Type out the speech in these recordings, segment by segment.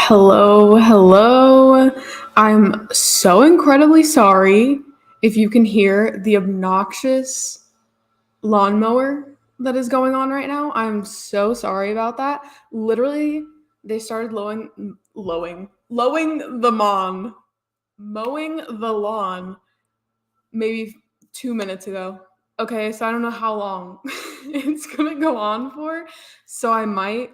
Hello. I'm so incredibly sorry if you can hear the obnoxious lawnmower that is going on right now. I'm so sorry about that. Literally, they started mowing the lawn maybe 2 minutes ago. Okay, so I don't know how long it's gonna go on for. So I might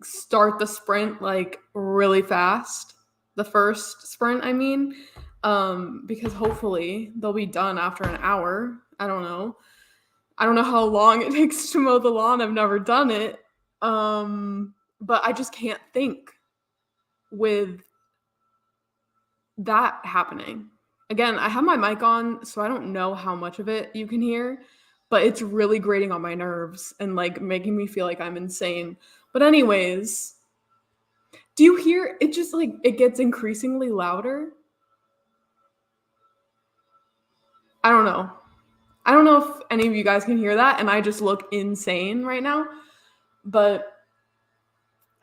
start the sprint like really fast. The first sprint, I mean, because hopefully they'll be done after an hour. I don't know. I don't know how long it takes to mow the lawn. I've never done it. But I just can't think with that happening. Again, I have my mic on, so I don't know how much of it you can hear, but it's really grating on my nerves and like making me feel like I'm insane. But anyways, do you hear it? Just like it gets increasingly louder. I don't know. I don't know if any of you guys can hear that, and I just look insane right now. But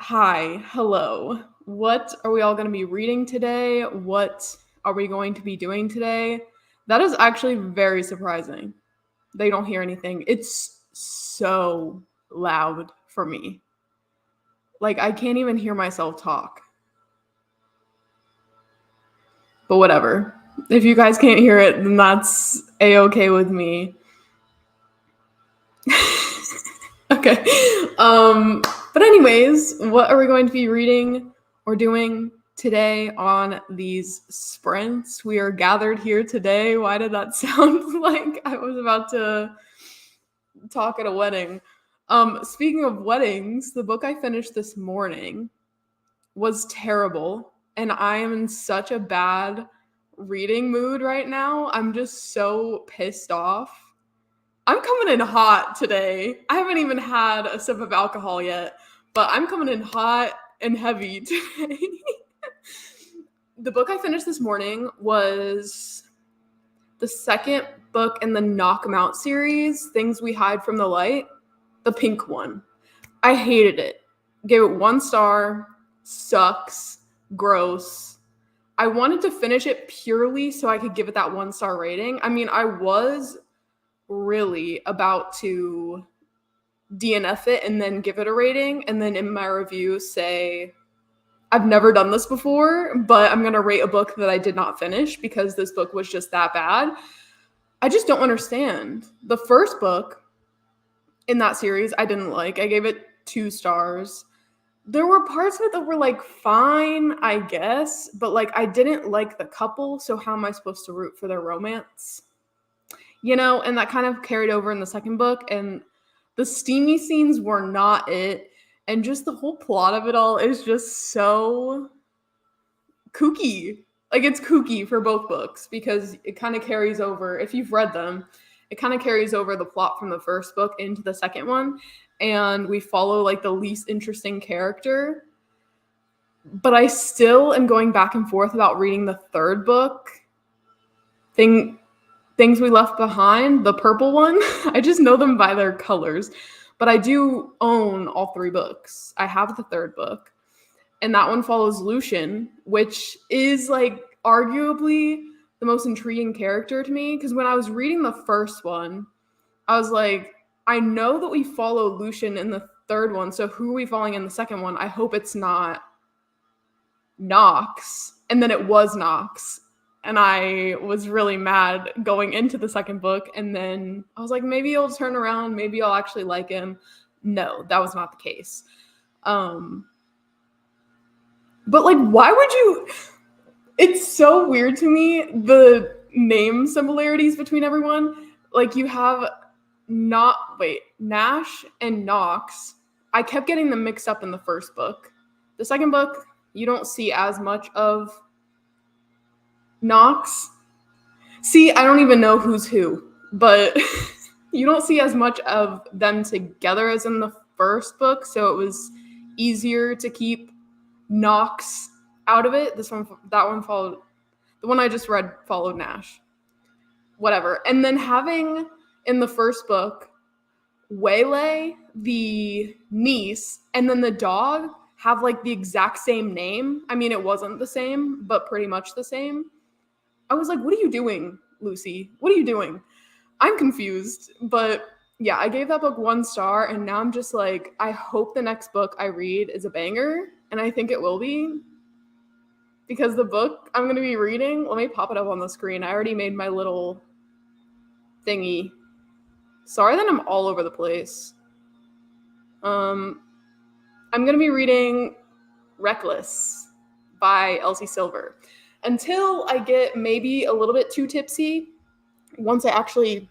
hi, hello. What are we all going to be reading today? What are we going to be doing today? That is actually very surprising. They don't hear anything. It's so loud for me. Like, I can't even hear myself talk. But whatever. If you guys can't hear it, then that's a-okay with me. Okay. But anyways, what are we going to be reading or doing today on these sprints? We are gathered here today. Why did that sound like I was about to talk at a wedding? Speaking of weddings, the book I finished this morning was terrible, and I am in such a bad reading mood right now. I'm just so pissed off. I'm coming in hot today. I haven't even had a sip of alcohol yet, but I'm coming in hot and heavy today. The book I finished this morning was the second book in the Knock 'Em Out series, Things We Hide from the Light, the pink one. I hated it. Gave it 1 star. Sucks. Gross. I wanted to finish it purely so I could give it that 1 star rating. I mean, I was really about to DNF it and then give it a rating, and then in my review say, I've never done this before, but I'm going to rate a book that I did not finish because this book was just that bad. I just don't understand. The first book in that series I didn't like. I gave it 2 stars. There were parts of it that were like fine, I guess, but like I didn't like the couple, so how am I supposed to root for their romance? You know, and that kind of carried over in the second book, and the steamy scenes were not it, and just the whole plot of it all is just so kooky. Like, it's kooky for both books because it kind of carries over, if you've read them, it kind of carries over the plot from the first book into the second one, and we follow like the least interesting character. But I still am going back and forth about reading the third book, Things We Left Behind, the purple one. I just know them by their colors. But I do own all 3 books. I have the third book. And that one follows Lucian, which is like arguably the most intriguing character to me. Because when I was reading the first one, I was like, I know that we follow Lucian in the third one. So who are we following in the second one? I hope it's not Knox. And then it was Knox. And I was really mad going into the second book. And then I was like, maybe he'll turn around. Maybe I'll actually like him. No, that was not the case. But like, why would you? It's so weird to me, the name similarities between everyone. Like, you have Nash and Knox. I kept getting them mixed up in the first book. The second book, you don't see as much of Knox. See, I don't even know who's who, but you don't see as much of them together as in the first book, so it was easier to keep Knox out of it. That one followed, the one I just read followed Nash. Whatever. And then having in the first book Waylay, the niece, and then the dog have like the exact same name. I mean, it wasn't the same, but pretty much the same. I was like, what are you doing, Lucy? What are you doing? I'm confused. But yeah, I gave that book 1 star, and now I'm just like, I hope the next book I read is a banger, and I think it will be. Because the book I'm going to be reading, let me pop it up on the screen. I already made my little thingy. Sorry that I'm all over the place. I'm going to be reading Reckless by Elsie Silver. Until I get maybe a little bit too tipsy, once I actually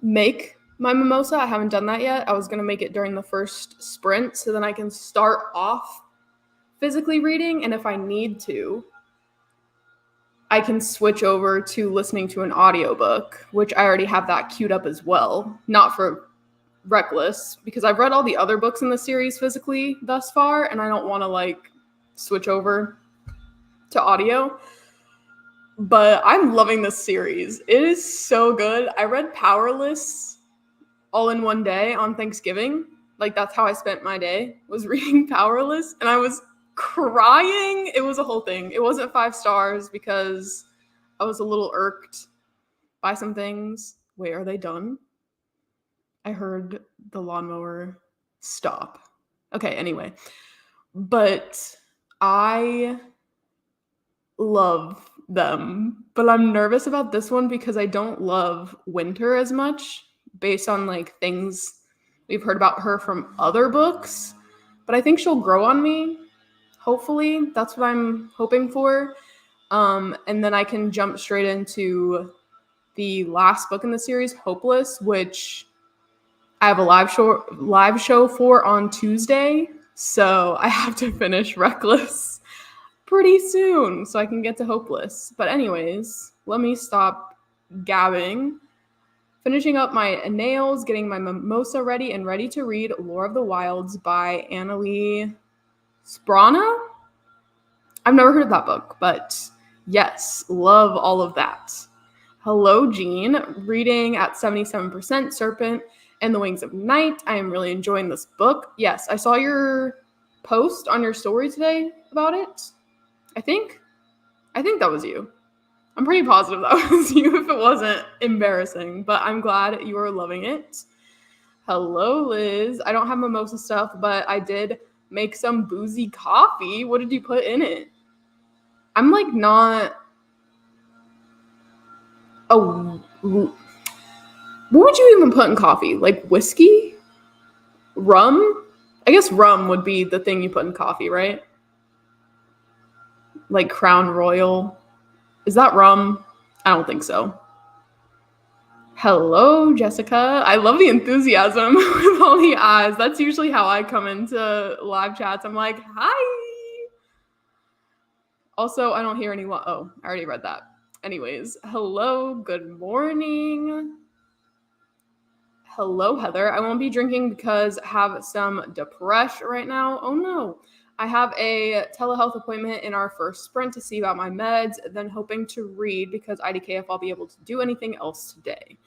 make my mimosa, I haven't done that yet. I was going to make it during the first sprint so then I can start off physically reading, and if I need to, I can switch over to listening to an audiobook, which I already have that queued up as well. Not for Reckless, because I've read all the other books in the series physically thus far, and I don't want to like switch over to audio. But I'm loving this series. It is so good. I read Powerless all in one day on Thanksgiving. Like, that's how I spent my day, was reading Powerless, and I was crying. It was a whole thing. It wasn't 5 stars because I was a little irked by some things. Wait, are they done? I heard the lawnmower stop. Okay, anyway. But I love them. But I'm nervous about this one because I don't love Winter as much based on like things we've heard about her from other books. But I think she'll grow on me. Hopefully, that's what I'm hoping for. And then I can jump straight into the last book in the series, Hopeless, which I have a live show for on Tuesday. So I have to finish Reckless pretty soon so I can get to Hopeless. But anyways, let me stop gabbing. Finishing up my nails, getting my mimosa ready, and ready to read Lore of the Wilds by Annalee Sprana? I've never heard of that book, but yes, love all of that. Hello, Jean. Reading at 77%, Serpent and the Wings of Night. I am really enjoying this book. Yes, I saw your post on your story today about it. I think that was you. I'm pretty positive that was you if it wasn't embarrassing, but I'm glad you are loving it. Hello, Liz. I don't have mimosa stuff, but I did make some boozy coffee. What did you put in it? I'm like not... Oh, what would you even put in coffee? Like whiskey? Rum? I guess rum would be the thing you put in coffee, right? Like Crown Royal. Is that rum? I don't think so. Hello, Jessica. I love the enthusiasm with all the eyes. That's usually how I come into live chats. I'm like, hi. Also, I don't hear any... Oh, I already read that. Anyways, hello, good morning. Hello, Heather. I won't be drinking because I have some depression right now. Oh, no. I have a telehealth appointment in our first sprint to see about my meds, then hoping to read because IDK if I'll be able to do anything else today.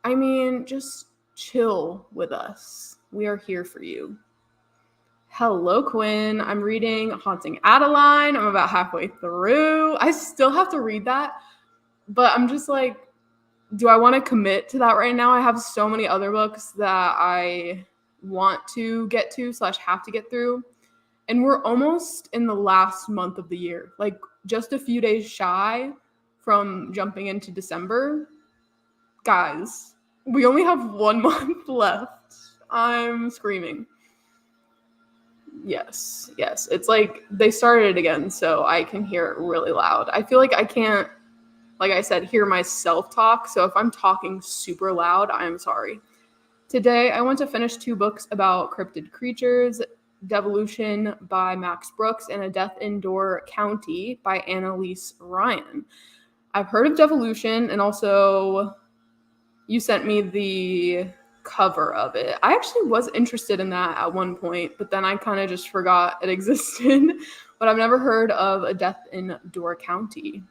I mean, just chill with us. We are here for you. Hello, Quinn. I'm reading Haunting Adeline. I'm about halfway through. I still have to read that, but I'm just like, do I want to commit to that right now? I have so many other books that I want to get to / have to get through. And we're almost in the last month of the year, like just a few days shy from jumping into December. Guys, we only have 1 month left. I'm screaming. Yes. It's like they started it again, so I can hear it really loud. I feel like I can't, like I said, hear myself talk. So if I'm talking super loud, I'm sorry. Today, I want to finish 2 books about cryptid creatures. Devolution by Max Brooks and A Death in Door County by Annalise Ryan. I've heard of Devolution, and also you sent me the cover of it. I actually was interested in that at one point, but then I kind of just forgot it existed. But I've never heard of A Death in Door County.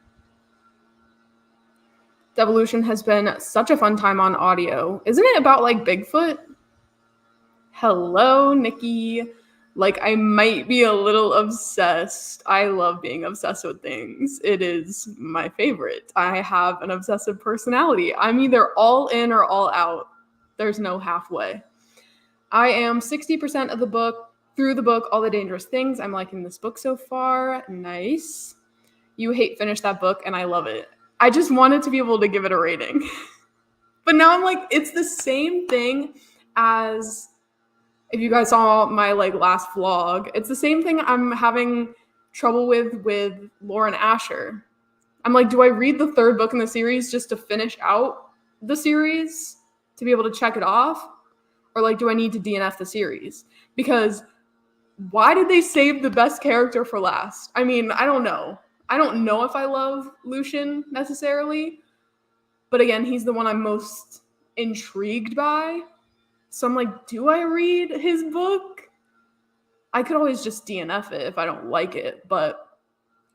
Devolution has been such a fun time on audio. Isn't it about like Bigfoot? Hello, Nikki. Like, I might be a little obsessed. I love being obsessed with things. It is my favorite. I have an obsessive personality. I'm either all in or all out. There's no halfway. I am 60% of the book, through the book, All the Dangerous Things. I'm liking this book so far. Nice. You hate finish that book, and I love it. I just wanted to be able to give it a rating. But now I'm like, it's the same thing as, if you guys saw my like last vlog, it's the same thing I'm having trouble with Lauren Asher. I'm like, do I read the third book in the series just to finish out the series to be able to check it off? Or like, do I need to DNF the series? Because why did they save the best character for last? I mean, I don't know. I don't know if I love Lucian necessarily. But again, he's the one I'm most intrigued by. So I'm like, do I read his book? I could always just DNF it if I don't like it. But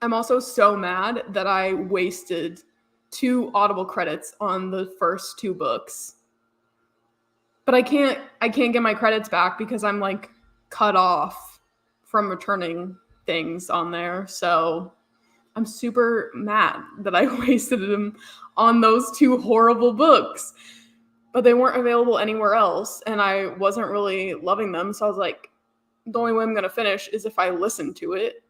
I'm also so mad that I wasted 2 Audible credits on the first 2 books. But I can't get my credits back because I'm like cut off from returning things on there. So I'm super mad that I wasted them on those 2 horrible books. But they weren't available anywhere else, and I wasn't really loving them. So I was like, the only way I'm going to finish is if I listen to it.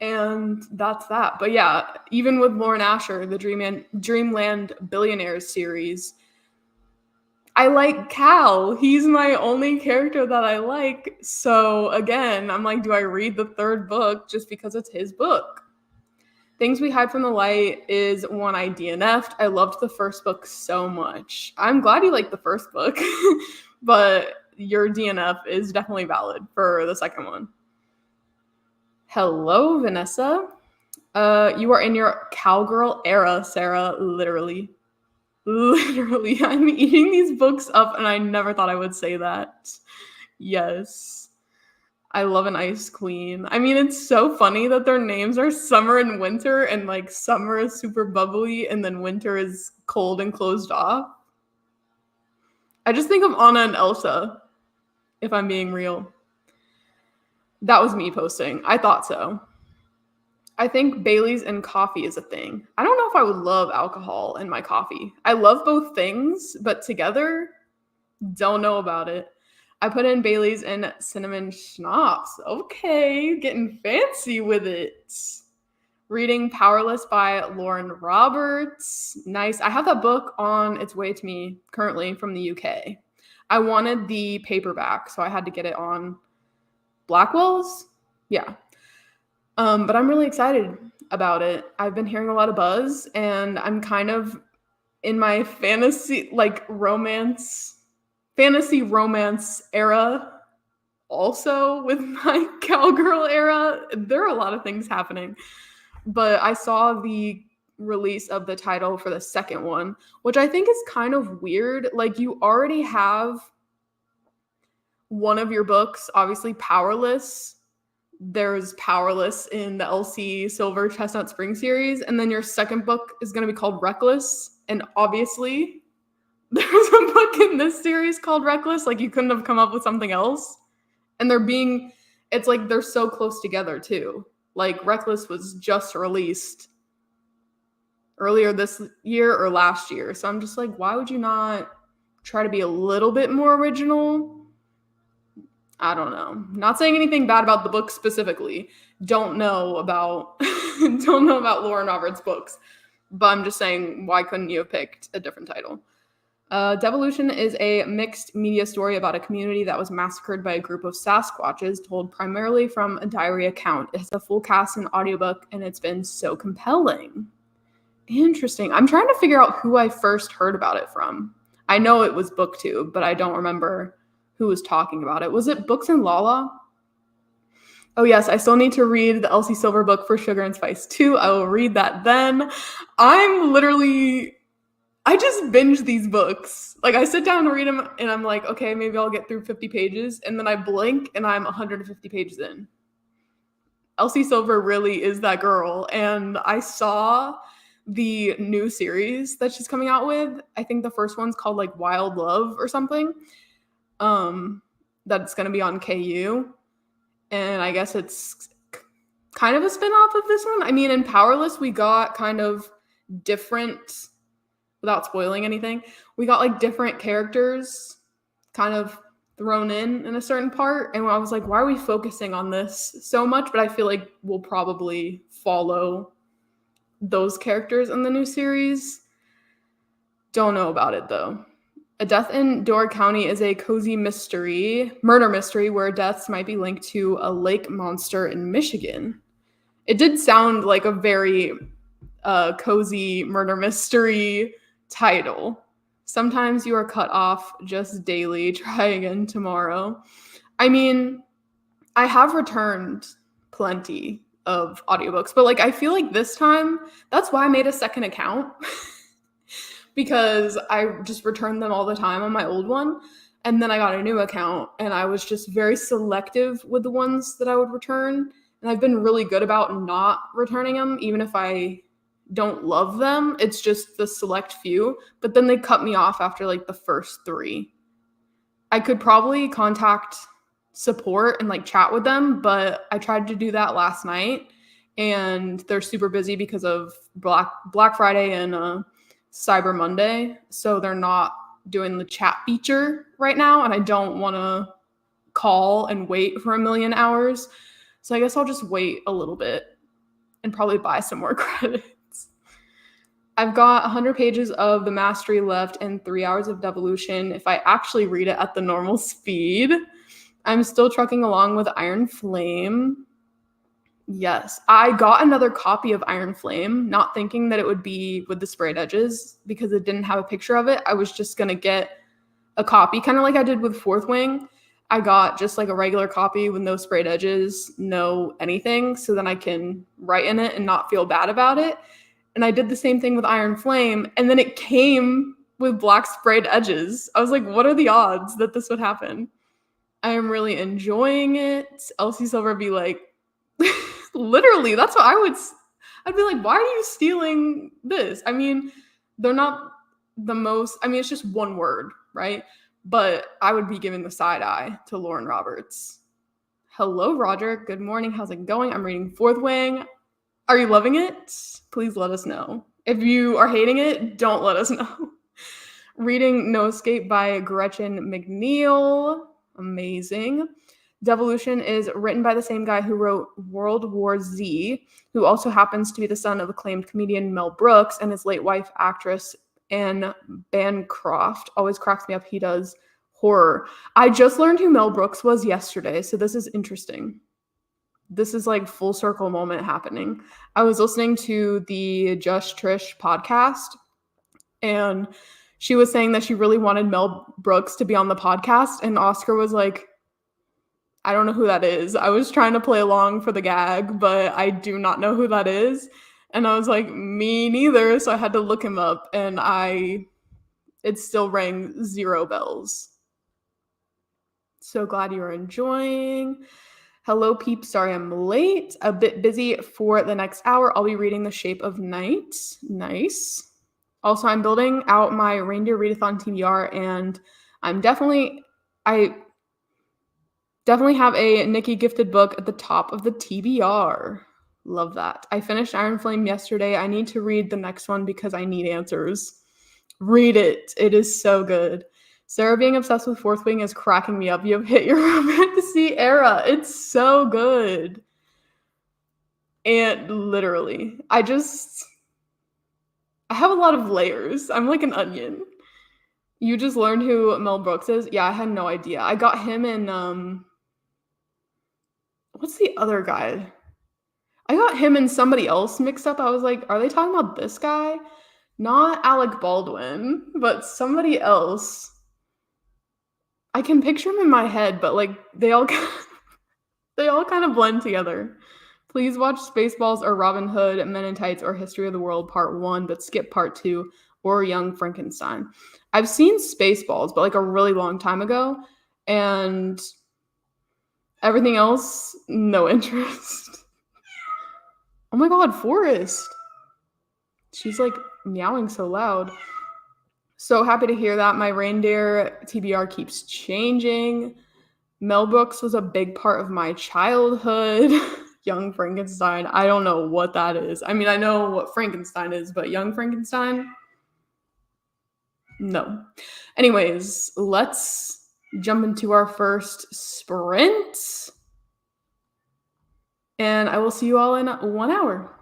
And that's that. But yeah, even with Lauren Asher, the Dreamland Billionaires series, I like Cal. He's my only character that I like. So again, I'm like, do I read the third book just because it's his book? Things We Hide from the Light is one I DNF'd. I loved the first book so much. I'm glad you liked the first book, but your DNF is definitely valid for the second one. Hello, Vanessa. You are in your cowgirl era, Sarah, literally. Literally, I'm eating these books up, and I never thought I would say that. Yes. I love an ice queen. I mean, it's so funny that their names are Summer and Winter, and like summer is super bubbly, and then winter is cold and closed off. I just think of Anna and Elsa, if I'm being real. That was me posting. I thought so. I think Bailey's and coffee is a thing. I don't know if I would love alcohol in my coffee. I love both things, but together, don't know about it. I put in Bailey's and cinnamon schnapps. Okay, getting fancy with it. Reading Powerless by Lauren Roberts. Nice. I have that book on its way to me currently from the UK. I wanted the paperback, so I had to get it on Blackwell's. Yeah. But I'm really excited about it. I've been hearing a lot of buzz, and I'm kind of in my fantasy romance era also with my cowgirl era. There are a lot of things happening. But I saw the release of the title for the second one, which I think is kind of weird. Like, you already have one of your books, obviously Powerless. There's Powerless in the LC Silver Chestnut Spring series, and then your second book is going to be called Reckless, and obviously there's a book in this series called Reckless. Like, you couldn't have come up with something else. And it's like they're so close together too. Like, Reckless was just released earlier this year or last year. So I'm just like, why would you not try to be a little bit more original? I don't know. Not saying anything bad about the book specifically. Don't know about Lauren Roberts' books. But I'm just saying, why couldn't you have picked a different title? Devolution is a mixed media story about a community that was massacred by a group of Sasquatches, told primarily from a diary account. It has a full cast and audiobook, and it's been so compelling. Interesting. I'm trying to figure out who I first heard about it from. I know it was BookTube, but I don't remember who was talking about it. Was it Books and Lala? Oh yes, I still need to read the Elsie Silver book for Sugar and Spice 2. I will read that then. I just binge these books. Like, I sit down to read them, and I'm like, okay, maybe I'll get through 50 pages, and then I blink, and I'm 150 pages in. Elsie Silver really is that girl, and I saw the new series that she's coming out with. I think the first one's called, like, Wild Love or something. that it's going to be on KU. And I guess it's kind of a spin-off of this one. I mean, in Powerless, we got kind of different, without spoiling anything, we got like different characters kind of thrown in a certain part. And I was like, why are we focusing on this so much? But I feel like we'll probably follow those characters in the new series. Don't know about it though. A Death in Door County is a cozy murder mystery where deaths might be linked to a lake monster in Michigan. It did sound like a very cozy murder mystery title. Sometimes you are cut off just daily. Try again tomorrow. I mean, I have returned plenty of audiobooks, but like I feel like this time, that's why I made a second account. Because I just returned them all the time on my old one. And then I got a new account and I was just very selective with the ones that I would return. And I've been really good about not returning them, even if I don't love them. It's just the select few. But then they cut me off after like the first 3. I could probably contact support and like chat with them, but I tried to do that last night and they're super busy because of Black Friday and Cyber Monday, so they're not doing the chat feature right now, and I don't want to call and wait for a million hours, so I guess I'll just wait a little bit and probably buy some more credits. I've got 100 pages of The Mastery left and 3 hours of Devolution if I actually read it at the normal speed. I'm still trucking along with Iron Flame. Yes, I got another copy of Iron Flame, not thinking that it would be with the sprayed edges because it didn't have a picture of it. I was just going to get a copy, kind of like I did with Fourth Wing. I got just like a regular copy with no sprayed edges, no anything, so then I can write in it and not feel bad about it. And I did the same thing with Iron Flame, and then it came with black sprayed edges. I was like, what are the odds that this would happen? I am really enjoying it. Elsie Silver be like, literally, that's what I'd be like, why are you stealing this? I mean, they're not the most, I mean, it's just one word, right? But I would be giving the side eye to Lauren Roberts. Hello, Roger. Good morning. How's it going? I'm reading Fourth Wing. Are you loving it? Please let us know. If you are hating it, don't let us know. Reading No Escape by Gretchen McNeil. Amazing. Devolution is written by the same guy who wrote World War Z, who also happens to be the son of acclaimed comedian Mel Brooks, and his late wife, actress Anne Bancroft. Always cracks me up. He does horror. I just learned who Mel Brooks was yesterday, so this is interesting. This is like full circle moment happening. I was listening to the Just Trish podcast, and she was saying that she really wanted Mel Brooks to be on the podcast, and Oscar was like, I don't know who that is. I was trying to play along for the gag, but I do not know who that is. And I was like, me neither. So I had to look him up, and it still rang 0 bells. So glad you are enjoying. Hello, peeps. Sorry I'm late. A bit busy for the next hour. I'll be reading The Shape of Night. Nice. Also, I'm building out my Reindeer Readathon TBR, and I definitely have a Nikki gifted book at the top of the TBR. Love that. I finished Iron Flame yesterday. I need to read the next one because I need answers. Read it. It is so good. Sarah being obsessed with Fourth Wing is cracking me up. You have hit your romantasy era. It's so good. And literally, I have a lot of layers. I'm like an onion. You just learned who Mel Brooks is? Yeah, I had no idea. I got him in, what's the other guy? I got him and somebody else mixed up. I was like, are they talking about this guy? Not Alec Baldwin, but somebody else. I can picture him in my head, but like they all kind of blend together. Please watch Spaceballs or Robin Hood, Men in Tights, or History of the World Part 1, but skip Part 2 or Young Frankenstein. I've seen Spaceballs, but like a really long time ago, and everything else, no interest. Oh my god, Forrest. She's like meowing so loud. So happy to hear that. My reindeer TBR keeps changing. Mel Brooks was a big part of my childhood. Young Frankenstein, I don't know what that is. I mean, I know what Frankenstein is, but Young Frankenstein? No. Anyways, let's jump into our first sprint. And I will see you all in 1 hour.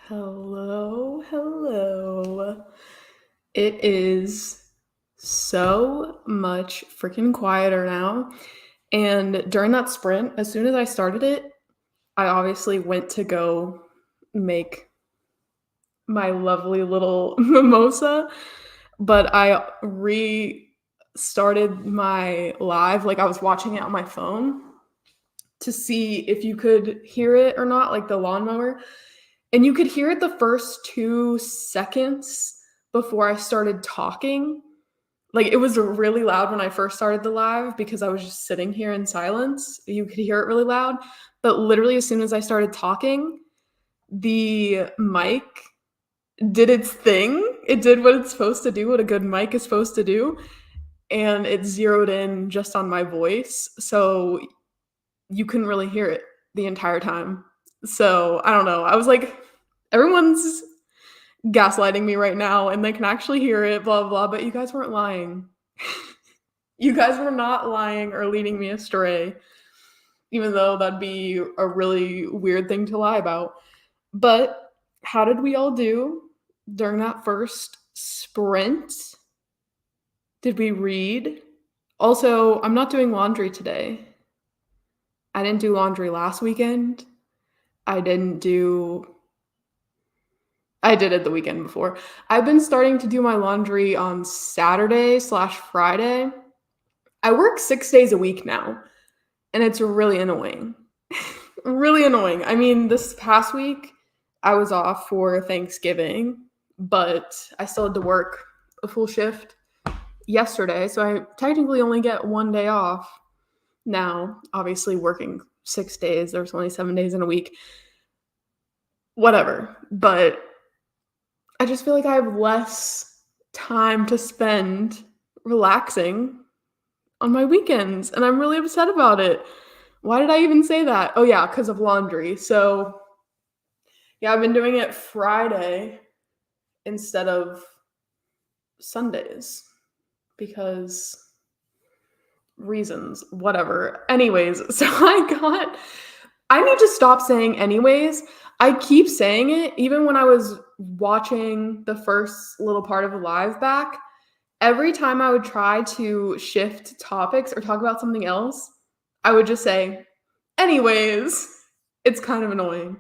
Hello, hello. It is so much freaking quieter now. And during that sprint, as soon as I started it, I obviously went to go make my lovely little mimosa, but I restarted my live. Like I was watching it on my phone to see if you could hear it or not, like the lawnmower. And you could hear it the first 2 seconds before I started talking. Like it was really loud when I first started the live because I was just sitting here in silence. You could hear it really loud. But literally, as soon as I started talking, the mic did its thing. It did what it's supposed to do, what a good mic is supposed to do. And it zeroed in just on my voice. So you couldn't really hear it the entire time. So I don't know. I was like, everyone's gaslighting me right now and they can actually hear it, blah, blah, but you guys weren't lying. You guys were not lying or leading me astray, even though that'd be a really weird thing to lie about. But how did we all do during that first sprint? Did we read? Also, I'm not doing laundry today. I didn't do laundry last weekend. I did it the weekend before. I've been starting to do my laundry on Saturday/Friday. I work 6 days a week now, and it's really annoying. Really annoying. I mean, this past week, I was off for Thanksgiving, but I still had to work a full shift yesterday, so I technically only get 1 day off now. Obviously, working 6 days, there's only 7 days in a week. Whatever. But I just feel like I have less time to spend relaxing on my weekends, and I'm really upset about it. Why did I even say that? Oh, yeah, because of laundry. So, yeah, I've been doing it Friday instead of Sundays because reasons, whatever. Anyways, so I need to stop saying anyways. I keep saying it even when I was watching the first little part of the live back. Every time I would try to shift topics or talk about something else, I would just say, anyways. It's kind of annoying.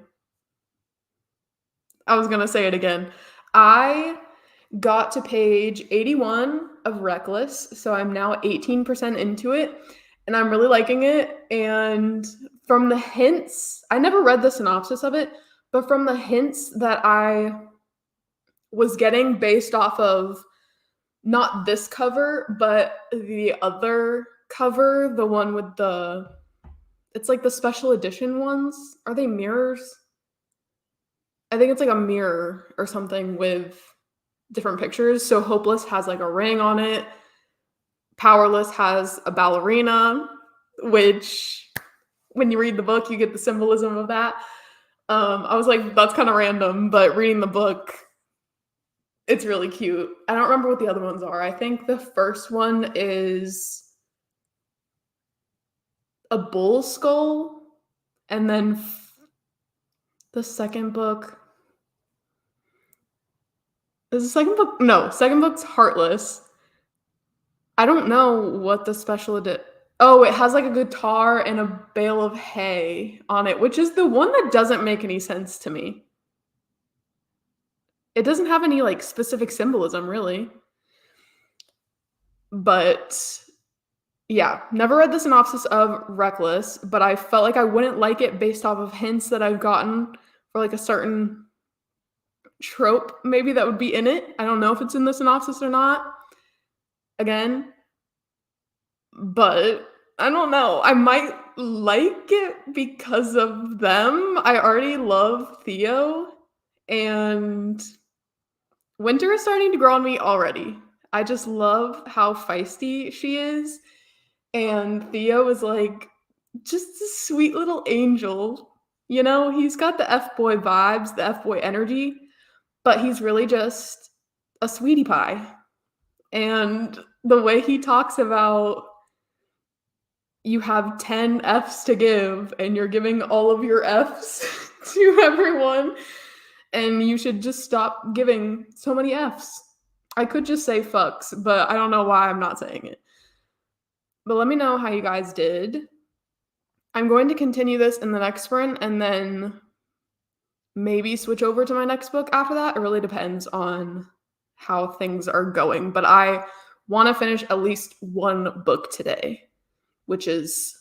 I was going to say it again. I got to page 81 of Reckless, so I'm now 18% into it, and I'm really liking it. And from the hints, I never read the synopsis of it, but from the hints that I was getting based off of not this cover, but the other cover, the one with it's like the special edition ones. Are they mirrors? I think it's like a mirror or something with different pictures. So Hopeless has like a ring on it. Powerless has a ballerina, which when you read the book, you get the symbolism of that. I was like, that's kind of random, but reading the book, it's really cute. I don't remember what the other ones are. I think the first one is a bull skull, and then the second book is the second book. No, second book's Heartless. I don't know what the special edition. Oh, it has like a guitar and a bale of hay on it, which is the one that doesn't make any sense to me. It doesn't have any like specific symbolism, really. But yeah, never read the synopsis of Reckless, but I felt like I wouldn't like it based off of hints that I've gotten for like a certain trope maybe that would be in it. I don't know if it's in the synopsis or not. Again, but I don't know. I might like it because of them. I already love Theo, and Winter is starting to grow on me already. I just love how feisty she is. And Theo is like just a sweet little angel. You know, he's got the F-boy vibes, the F-boy energy, but he's really just a sweetie pie. And the way he talks about you have 10 Fs to give and you're giving all of your Fs to everyone And you should just stop giving so many Fs. I could just say fucks, but I don't know why I'm not saying it. But let me know how you guys did. I'm going to continue this in the next sprint and then maybe switch over to my next book after that. It really depends on how things are going. But I want to finish at least one book today, which is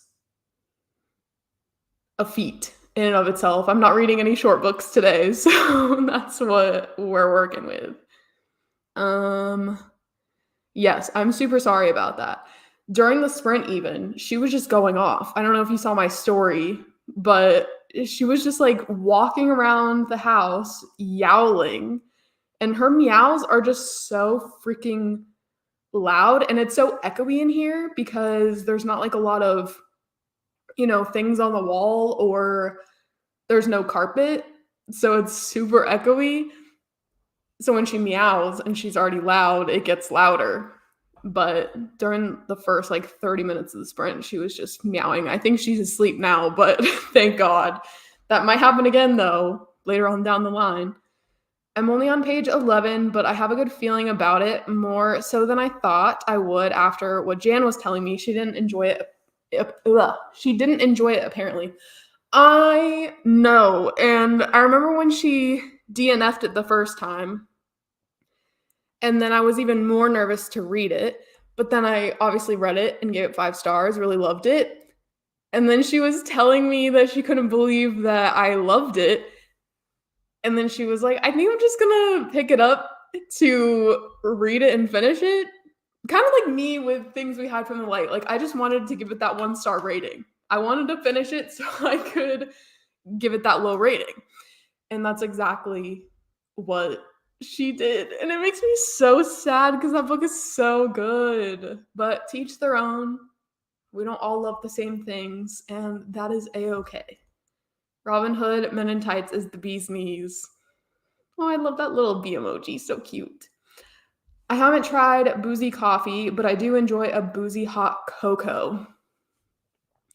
a feat in and of itself. I'm not reading any short books today, so that's what we're working with. Yes, I'm super sorry about that. During the sprint even, she was just going off. I don't know if you saw my story, but she was just like walking around the house yowling, and her meows are just so freaking loud, and it's so echoey in here because there's not like a lot of, things on the wall, or there's no carpet, so it's super echoey. So when she meows and she's already loud, it gets louder. But during the first like 30 minutes of the sprint, she was just meowing. I think she's asleep now, but thank God. That might happen again though, later on down the line. I'm only on page 11, but I have a good feeling about it, more so than I thought I would after what Jan was telling me. She didn't enjoy it. She didn't enjoy it, apparently. I know. And I remember when she DNF'd it the first time, and then I was even more nervous to read it. But then I obviously read it and gave it 5 stars, really loved it. And then she was telling me that she couldn't believe that I loved it. And then she was like, I think I'm just gonna pick it up to read it and finish it. Kind of like me with Things We Hide from the Light. Like, I just wanted to give it that 1-star rating. I wanted to finish it so I could give it that low rating. And that's exactly what she did. And it makes me so sad because that book is so good. But to each their own. We don't all love the same things, and that is a-okay. Robin Hood, Men in Tights is the bee's knees. Oh, I love that little bee emoji. So cute. I haven't tried boozy coffee, but I do enjoy a boozy hot cocoa.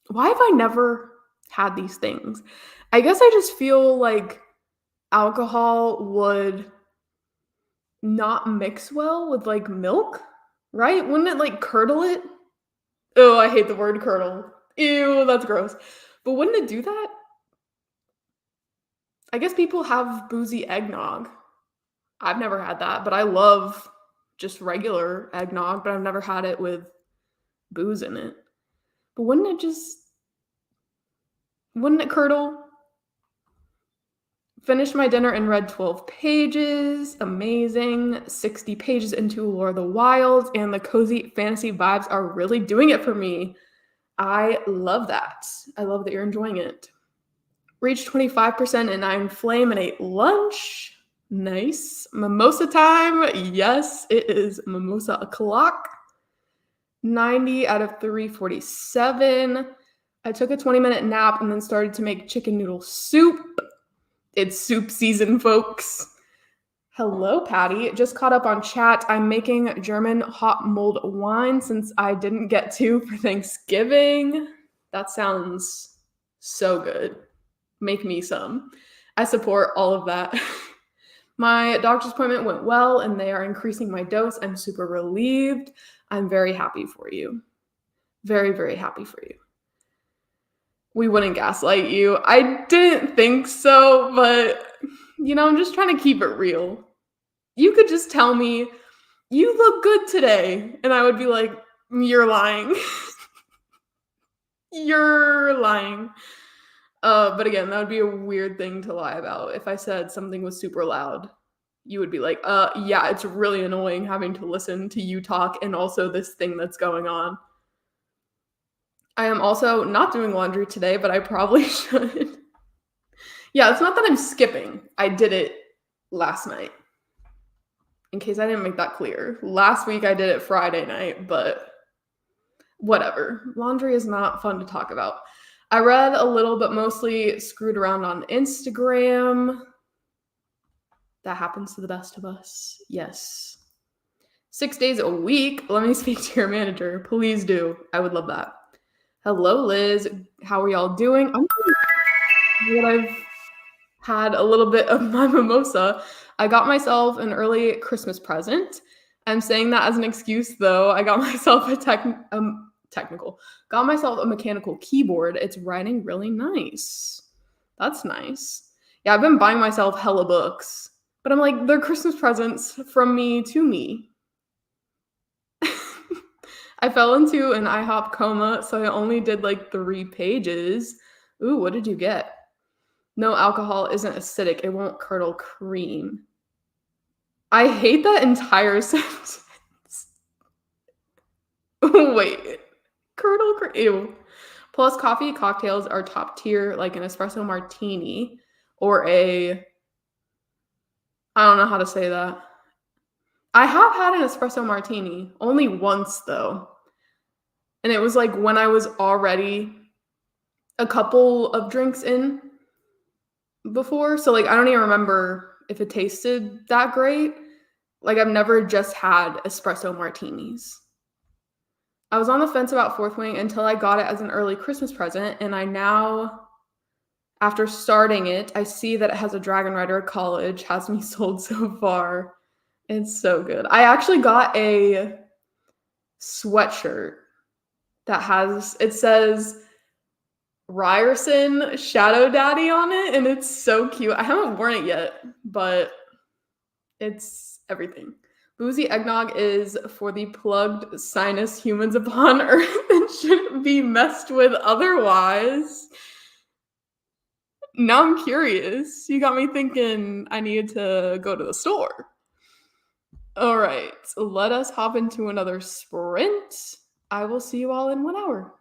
Why have I never had these things? I guess I just feel like alcohol would not mix well with like milk, right? Wouldn't it like curdle it? Oh, I hate the word curdle. Ew, that's gross. But wouldn't it do that? I guess people have boozy eggnog. I've never had that, but I love just regular eggnog, but I've never had it with booze in it. But wouldn't it curdle? Finished my dinner and read 12 pages. Amazing. 60 pages into Lore of the Wilds, and the cozy fantasy vibes are really doing it for me. I love that. I love that you're enjoying it. Reached 25% and I'm flame and ate lunch. Nice. Mimosa time. Yes, it is mimosa o'clock. 90 out of 347. I took a 20-minute nap and then started to make chicken noodle soup. It's soup season, folks. Hello, Patty. Just caught up on chat. I'm making German hot mulled wine since I didn't get to for Thanksgiving. That sounds so good. Make me some. I support all of that. My doctor's appointment went well and they are increasing my dose. I'm super relieved. I'm very happy for you. Very, very happy for you. We wouldn't gaslight you. I didn't think so, but I'm just trying to keep it real. You could just tell me, you look good today. And I would be like, you're lying. You're lying. But again, that would be a weird thing to lie about. If I said something was super loud, you would be like, yeah, it's really annoying having to listen to you talk and also this thing that's going on. I am also not doing laundry today, but I probably should. Yeah, it's not that I'm skipping. I did it last night. In case I didn't make that clear. Last week I did it Friday night, but whatever. Laundry is not fun to talk about. I read a little, but mostly screwed around on Instagram. That happens to the best of us. Yes. 6 days a week. Let me speak to your manager. Please do. I would love that. Hello, Liz. How are y'all doing? I'm doing what I've had a little bit of my mimosa. I got myself an early Christmas present. I'm saying that as an excuse, though. I got myself a technical, got myself a mechanical keyboard. It's writing really nice. That's nice. Yeah, I've been buying myself hella books, but I'm like, they're Christmas presents from me to me. I fell into an IHOP coma, so I only did like 3 pages. Ooh, what did you get? No alcohol isn't acidic. It won't curdle cream. I hate that entire sentence. Wait. Curdle cream. Ew. Plus, coffee cocktails are top tier, like an espresso martini or a. I don't know how to say that. I have had an espresso martini, only once though. And it was like when I was already a couple of drinks in before. So, like, I don't even remember if it tasted that great. Like, I've never just had espresso martinis. I was on the fence about Fourth Wing until I got it as an early Christmas present, and I now, after starting it, I see that it has a Dragon Rider College, has me sold so far. It's so good. I actually got a sweatshirt that has, it says Ryerson Shadow Daddy on it, and it's so cute. I haven't worn it yet, but it's everything. Boozy eggnog is for the plugged sinus humans upon Earth and shouldn't be messed with otherwise. Now I'm curious. You got me thinking I needed to go to the store. All right, let us hop into another sprint. I will see you all in 1 hour.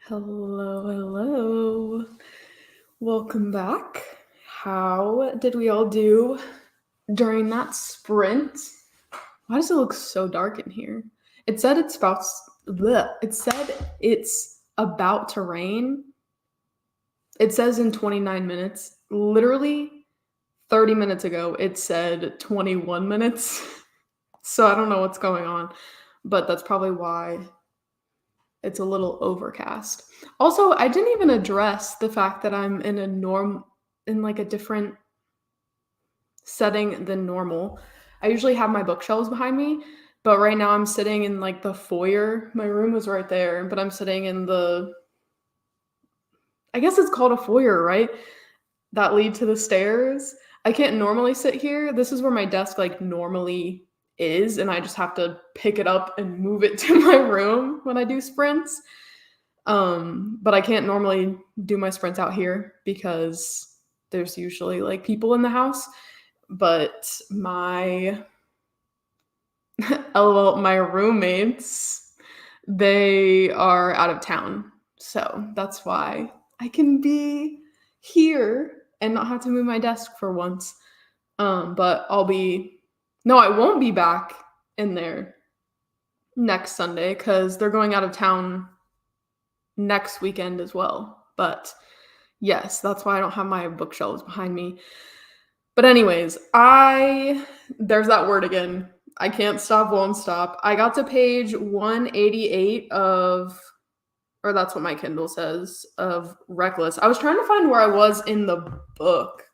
Hello. Welcome back. How did we all do during that sprint? Why does it look so dark in here? It said it's about to rain. It says in 29 minutes. Literally 30 minutes ago it said 21 minutes. So I don't know what's going on, but that's probably why it's a little overcast. Also, I didn't even address the fact that I'm in a different setting than normal. I usually have my bookshelves behind me, but right now I'm sitting in like the foyer. My room was right there, but I'm sitting in I guess it's called a foyer, right? That lead to the stairs. I can't normally sit here. This is where my desk like normally is, and I just have to pick it up and move it to my room when I do sprints. But I can't normally do my sprints out here because there's usually like people in the house. But my LOL, my roommates, they are out of town. So that's why I can be here and not have to move my desk for once. But I won't be back in there next Sunday because they're going out of town next weekend as well. But yes, that's why I don't have my bookshelves behind me. But anyways, there's that word again. I can't stop, won't stop. I got to page 188 or that's what my Kindle says, of Reckless. I was trying to find where I was in the book,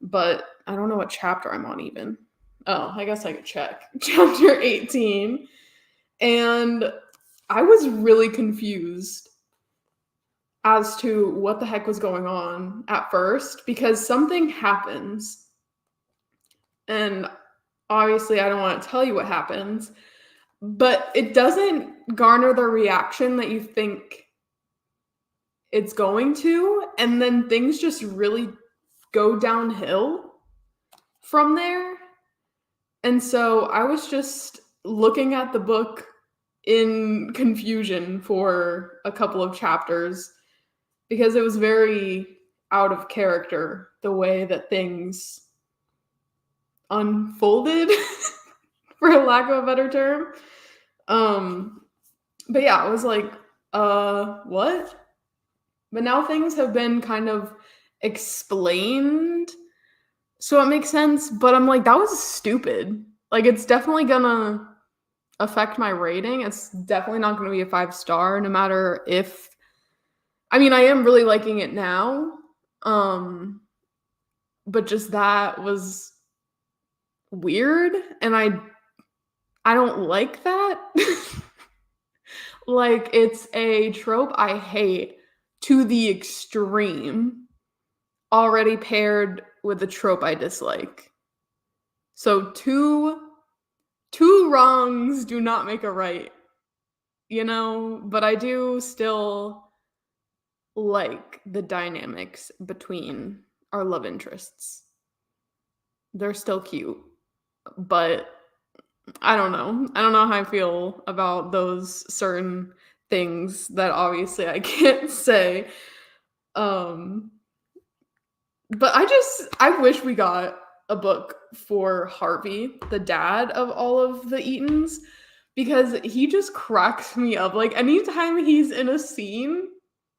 but I don't know what chapter I'm on even. Oh, I guess I could check. Chapter 18. And I was really confused as to what the heck was going on at first because something happens. And obviously, I don't want to tell you what happens, but it doesn't garner the reaction that you think it's going to. And then things just really go downhill from there. And so I was just looking at the book in confusion for a couple of chapters because it was very out of character the way that things unfolded, for lack of a better term. But yeah, I was like, what? But now things have been kind of explained, so it makes sense. But I'm like, that was stupid. Like, it's definitely gonna affect my rating. It's definitely not gonna be a 5-star, no matter if. I mean, I am really liking it now. But just that was weird, and I don't like that. Like, it's a trope I hate to the extreme, already paired with a trope I dislike. So two wrongs do not make a right, but I do still like the dynamics between our love interests. They're still cute, but I don't know. I don't know how I feel about those certain things that obviously I can't say. But I wish we got a book for Harvey, the dad of all of the Eatons, because he just cracks me up. Like, anytime he's in a scene,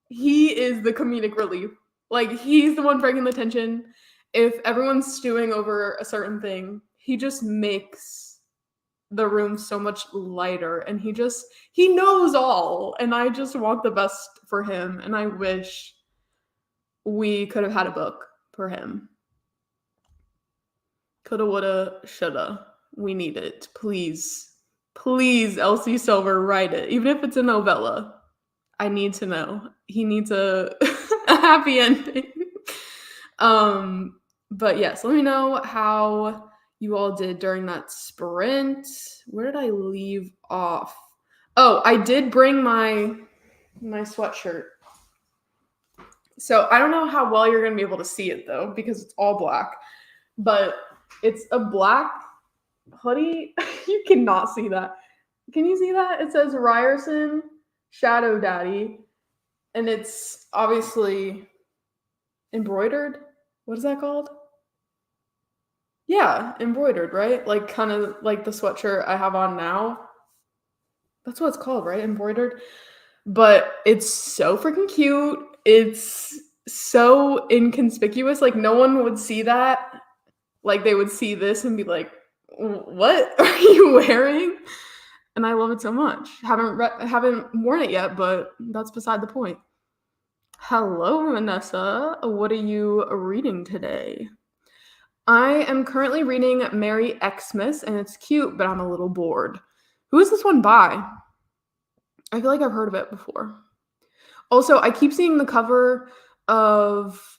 he is the comedic relief. Like, he's the one breaking the tension. If everyone's stewing over a certain thing, he just makes the room so much lighter, and he knows all, and I just want the best for him, and I wish we could have had a book for him. Coulda, woulda, shoulda. We need it. Please. Please, Elsie Silver, write it. Even if it's a novella. I need to know. He needs a happy ending. But yes, let me know how you all did during that sprint. Where did I leave off? Oh, I did bring my sweatshirt. So I don't know how well you're going to be able to see it though, because it's all black. But it's a black hoodie. You cannot see that. Can you see that? It says Ryerson Shadow Daddy. And it's obviously embroidered. What is that called? Yeah, embroidered, right? Like kind of like the sweatshirt I have on now. That's what it's called, right? Embroidered. But it's so freaking cute. It's so inconspicuous. Like no one would see that. Like they would see this and be like, "What are you wearing?" And I love it so much. Haven't worn it yet, but that's beside the point. Hello, Vanessa. What are you reading today? I am currently reading Merry Xmas, and it's cute, but I'm a little bored. Who is this one by? I feel like I've heard of it before. Also, I keep seeing the cover of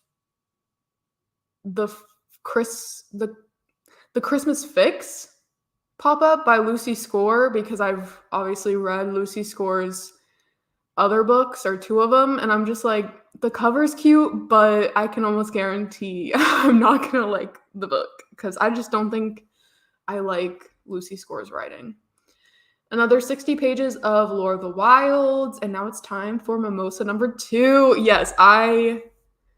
the the Christmas Fix pop up by Lucy Score because I've obviously read Lucy Score's other books or two of them, and I'm just like, the cover's cute, but I can almost guarantee I'm not gonna like the book because I just don't think I like Lucy Score's writing. Another 60 pages of Lore of the Wilds, and now it's time for Mimosa number 2. Yes, I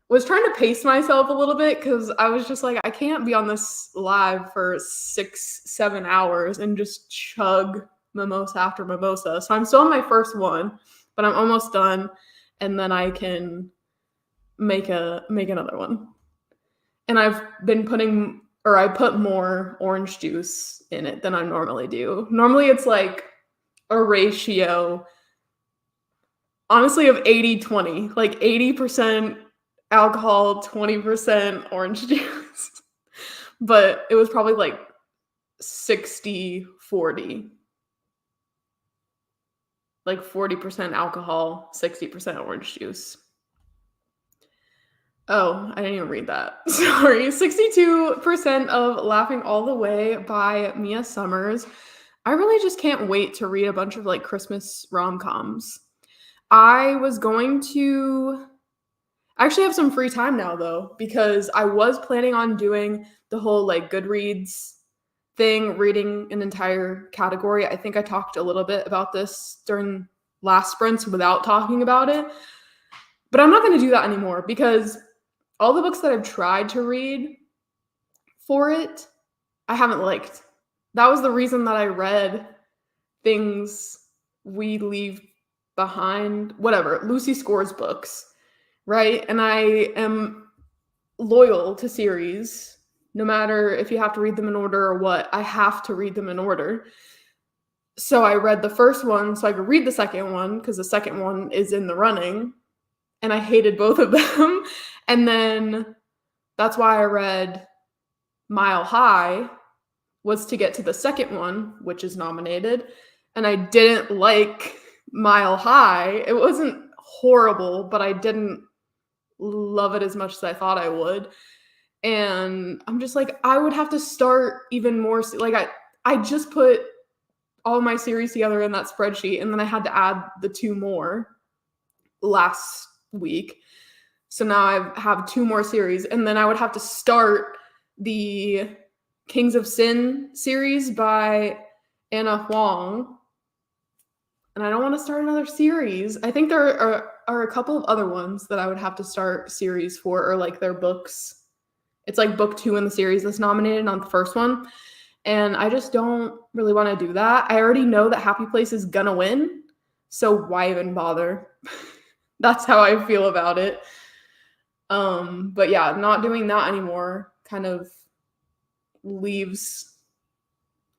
was trying to pace myself a little bit because I was just like, I can't be on this live for 6-7 hours and just chug mimosa after mimosa. So I'm still on my first one, but I'm almost done, and then I can make another one. And I've been I put more orange juice in it than I normally do. Normally it's like a ratio, honestly, of 80-20, like 80% alcohol, 20% orange juice. But it was probably like 60-40. Like 40% alcohol, 60% orange juice. Oh, I didn't even read that. Sorry. 62% of Laughing All the Way by Mia Summers. I really just can't wait to read a bunch of like Christmas rom-coms. I actually have some free time now though, because I was planning on doing the whole like Goodreads thing, reading an entire category. I think I talked a little bit about this during last sprints without talking about it. But I'm not going to do that anymore because all the books that I've tried to read for it, I haven't liked. That was the reason that I read Things We Leave Behind, whatever, Lucy Score's books, right? And I am loyal to series, no matter if you have to read them in order or what, I have to read them in order. So I read the first one so I could read the second one because the second one is in the running, and I hated both of them. And then that's why I read Mile High, was to get to the second one, which is nominated. And I didn't like Mile High. It wasn't horrible, but I didn't love it as much as I thought I would. And I'm just like, I would have to start even more. Like I just put all my series together in that spreadsheet, and then I had to add the 2 more last week. So now I have 2 more series, and then I would have to start the Kings of Sin series by Anna Huang. And I don't want to start another series. I think there are a couple of other ones that I would have to start series for, or like their books. It's like book 2 in the series that's nominated on the first one. And I just don't really want to do that. I already know that Happy Place is gonna win. So why even bother? That's how I feel about it. But yeah, not doing that anymore kind of leaves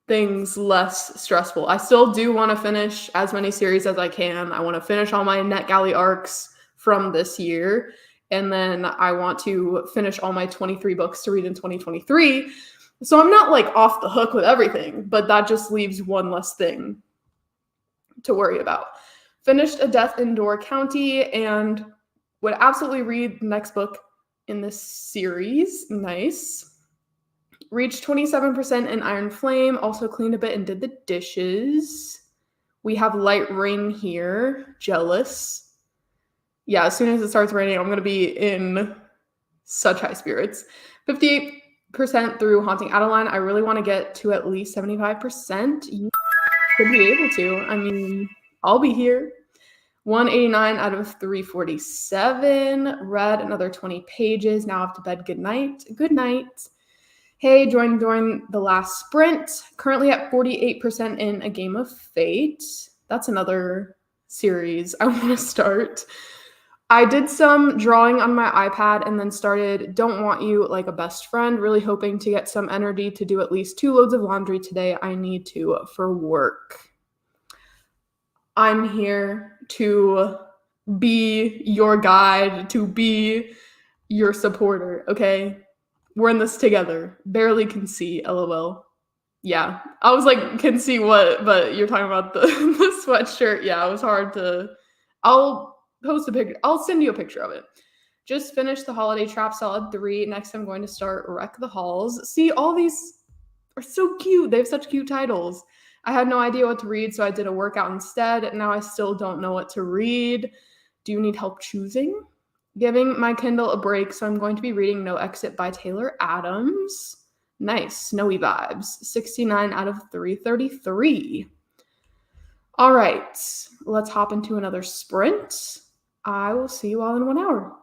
things less stressful. I still do want to finish as many series as I can. I want to finish all my NetGalley arcs from this year. And then I want to finish all my 23 books to read in 2023. So I'm not like off the hook with everything, but that just leaves one less thing to worry about. Finished A Death in Door County and would absolutely read the next book in this series. Nice. Reached 27% in Iron Flame. Also cleaned a bit and did the dishes. We have Light Rain here. Jealous. Yeah, as soon as it starts raining, I'm going to be in such high spirits. 58% through Haunting Adeline. I really want to get to at least 75%. You should be able to. I mean, I'll be here. 189 out of 347. Read another 20 pages. Now off to bed. Good night. Good night. Hey, joined during the last sprint. Currently at 48% in A Game of Fate. That's another series I want to start. I did some drawing on my iPad and then started Don't Want You Like a Best Friend, really hoping to get some energy to do at least 2 loads of laundry today. I need to for work. I'm here to be your guide, to be your supporter, okay? We're in this together. Barely can see, LOL. Yeah. I was like, can see what, but you're talking about the, the sweatshirt. Yeah, it was hard to. I'll post a picture. I'll send you a picture of it. Just finished the Holiday Trap Solid 3. Next, I'm going to start Wreck the Halls. See, all these are so cute. They have such cute titles. I had no idea what to read, so I did a workout instead. Now I still don't know what to read. Do you need help choosing? Giving my Kindle a break, so I'm going to be reading No Exit by Taylor Adams. Nice, snowy vibes. 69 out of 333. All right, let's hop into another sprint. I will see you all in 1 hour.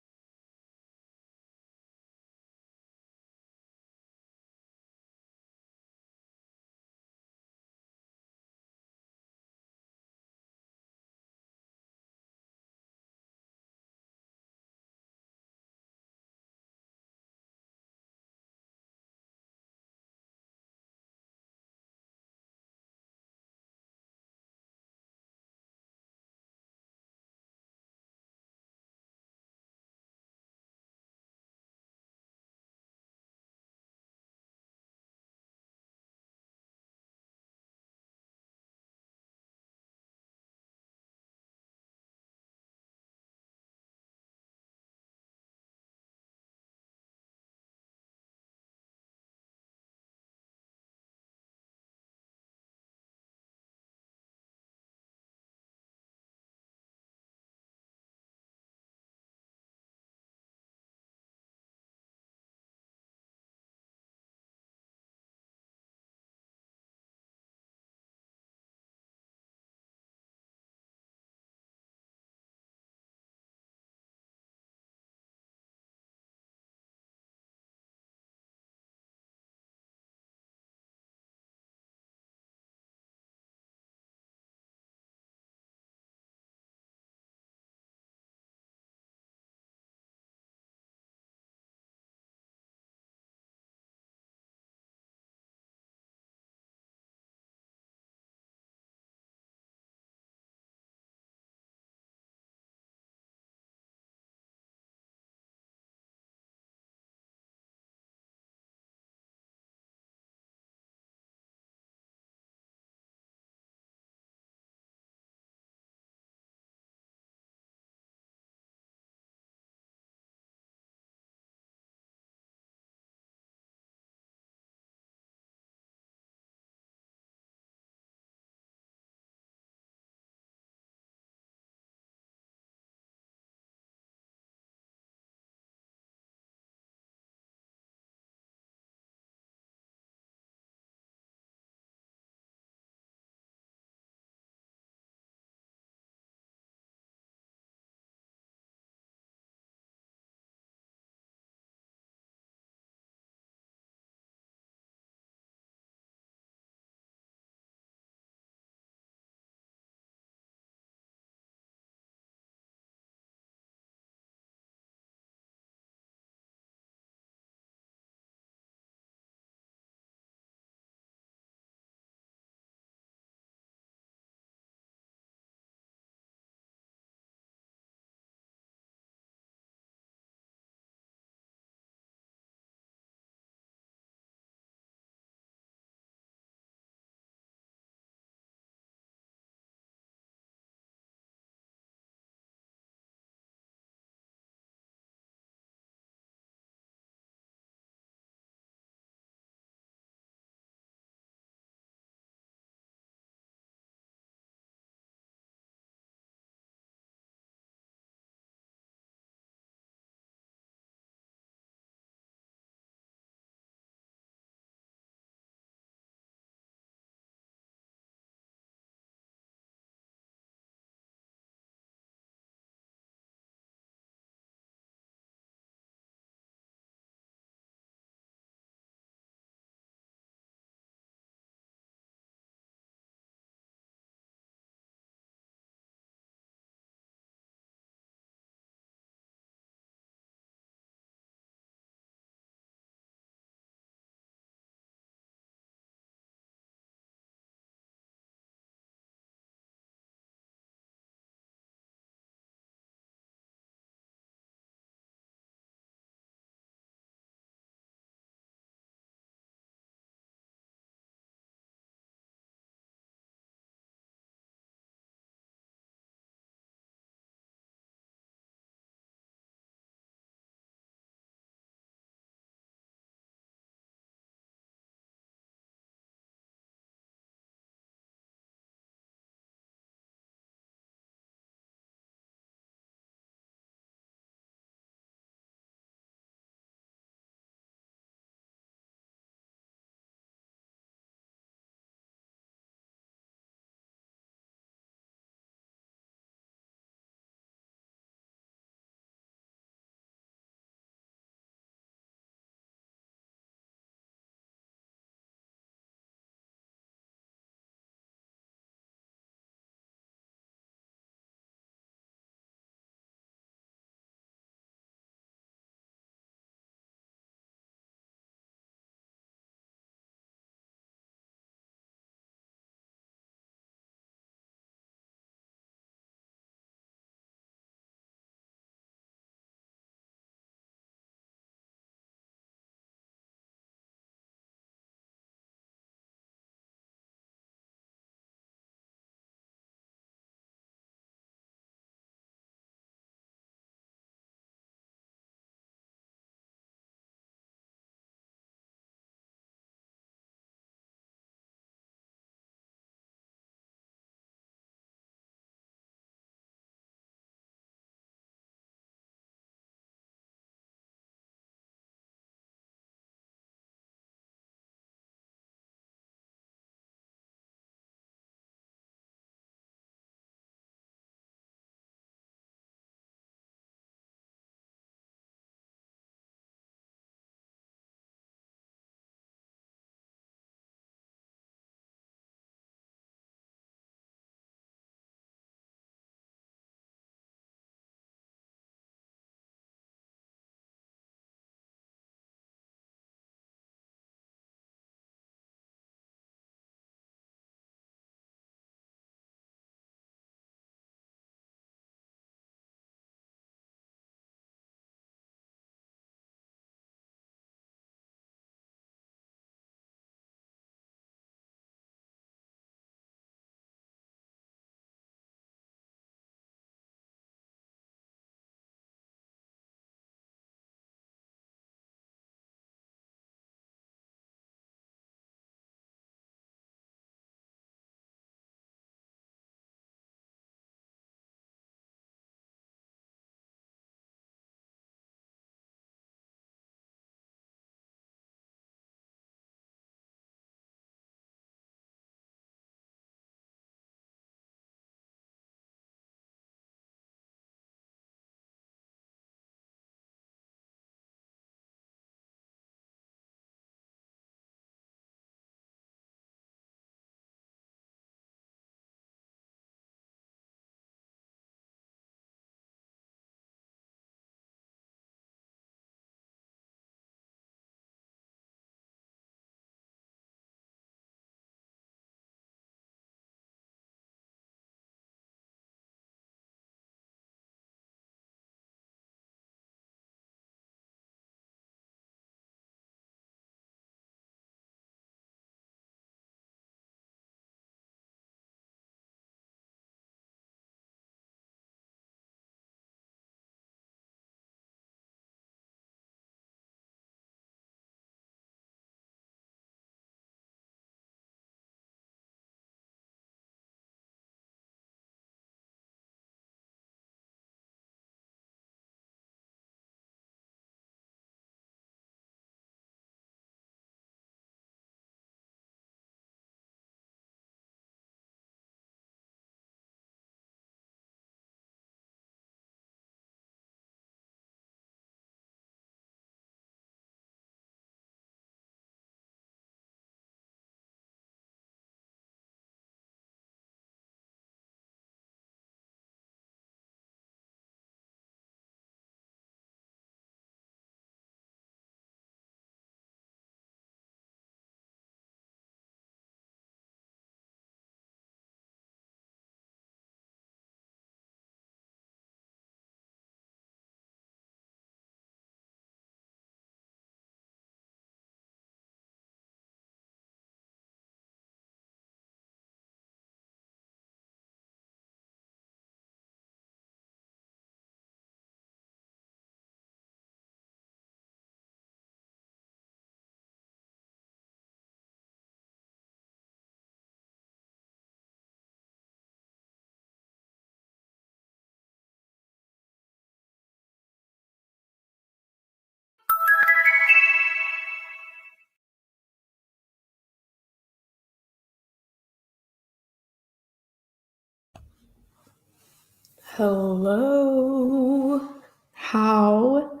Hello. How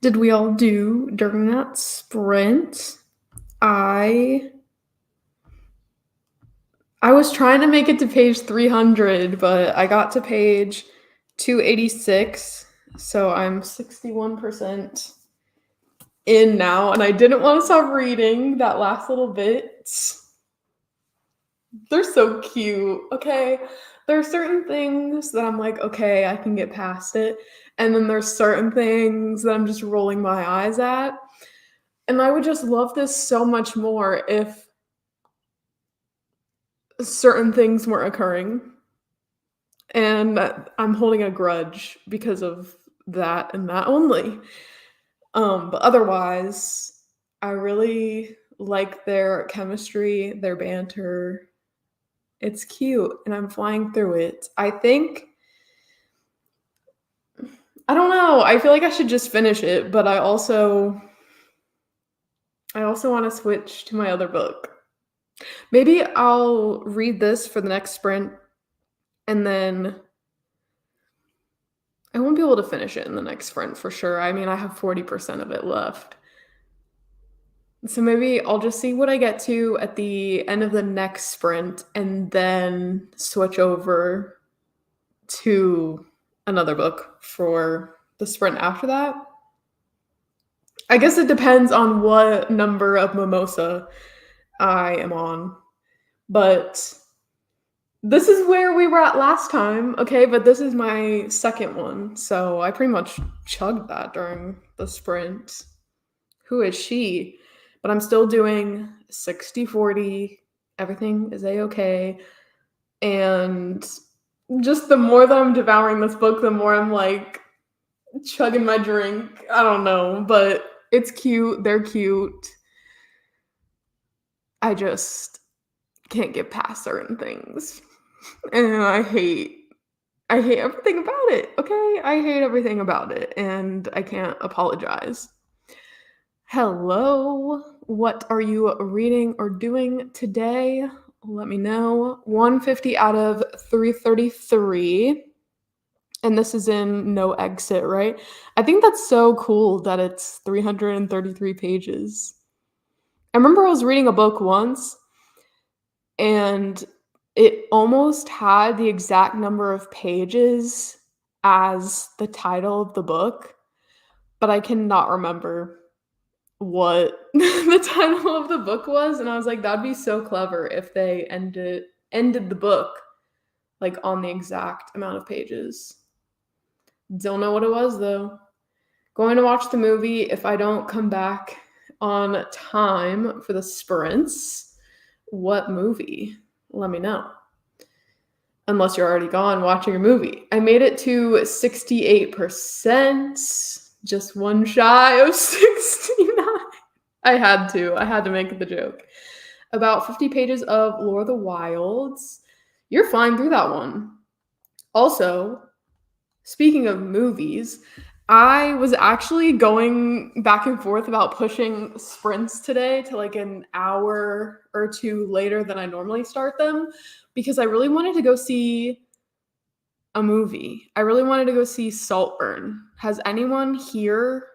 did we all do during that sprint? I was trying to make it to page 300, but I got to page 286, so I'm 61% in now, and I didn't want to stop reading that last little bit. They're so cute, okay? There are certain things that I'm like, okay, I can get past it. And then there's certain things that I'm just rolling my eyes at. And I would just love this so much more if certain things weren't occurring. And I'm holding a grudge because of that and that only. But otherwise, I really like their chemistry, their banter. It's cute, and I'm flying through it. I don't know. I feel like I should just finish it, but I also want to switch to my other book. Maybe I'll read this for the next sprint, and then I won't be able to finish it in the next sprint for sure. I mean, I have 40% of it left. So maybe I'll just see what I get to at the end of the next sprint and then switch over to another book for the sprint after that. I guess it depends on what number of mimosa I am on. But this is where we were at last time, okay? But this is my second one. So I pretty much chugged that during the sprint. Who is she? But I'm still doing 60-40. Everything is a-okay. And just the more that I'm devouring this book, the more I'm like chugging my drink. I don't know, but it's cute. They're cute. I just can't get past certain things. And I hate everything about it, okay? I hate everything about it, and I can't apologize. Hello, what are you reading or doing today? Let me know. 150 out of 333. And this is in No Exit, right? I think that's so cool that it's 333 pages. I remember I was reading a book once, and it almost had the exact number of pages as the title of the book, but I cannot remember what the title of the book was, and I was like, that'd be so clever if they ended the book like on the exact amount of pages. Don't know what it was though. Going to watch the movie if I don't come back on time for the sprints. What movie? Let me know. Unless you're already gone watching a movie. I made it to 68%, just one shy of 69. I had to make the joke. About 50 pages of Lore of the Wilds. You're flying through that one. Also, speaking of movies, I was actually going back and forth about pushing sprints today to like an hour or two later than I normally start them because I really wanted to go see a movie. I really wanted to go see Saltburn. Has anyone here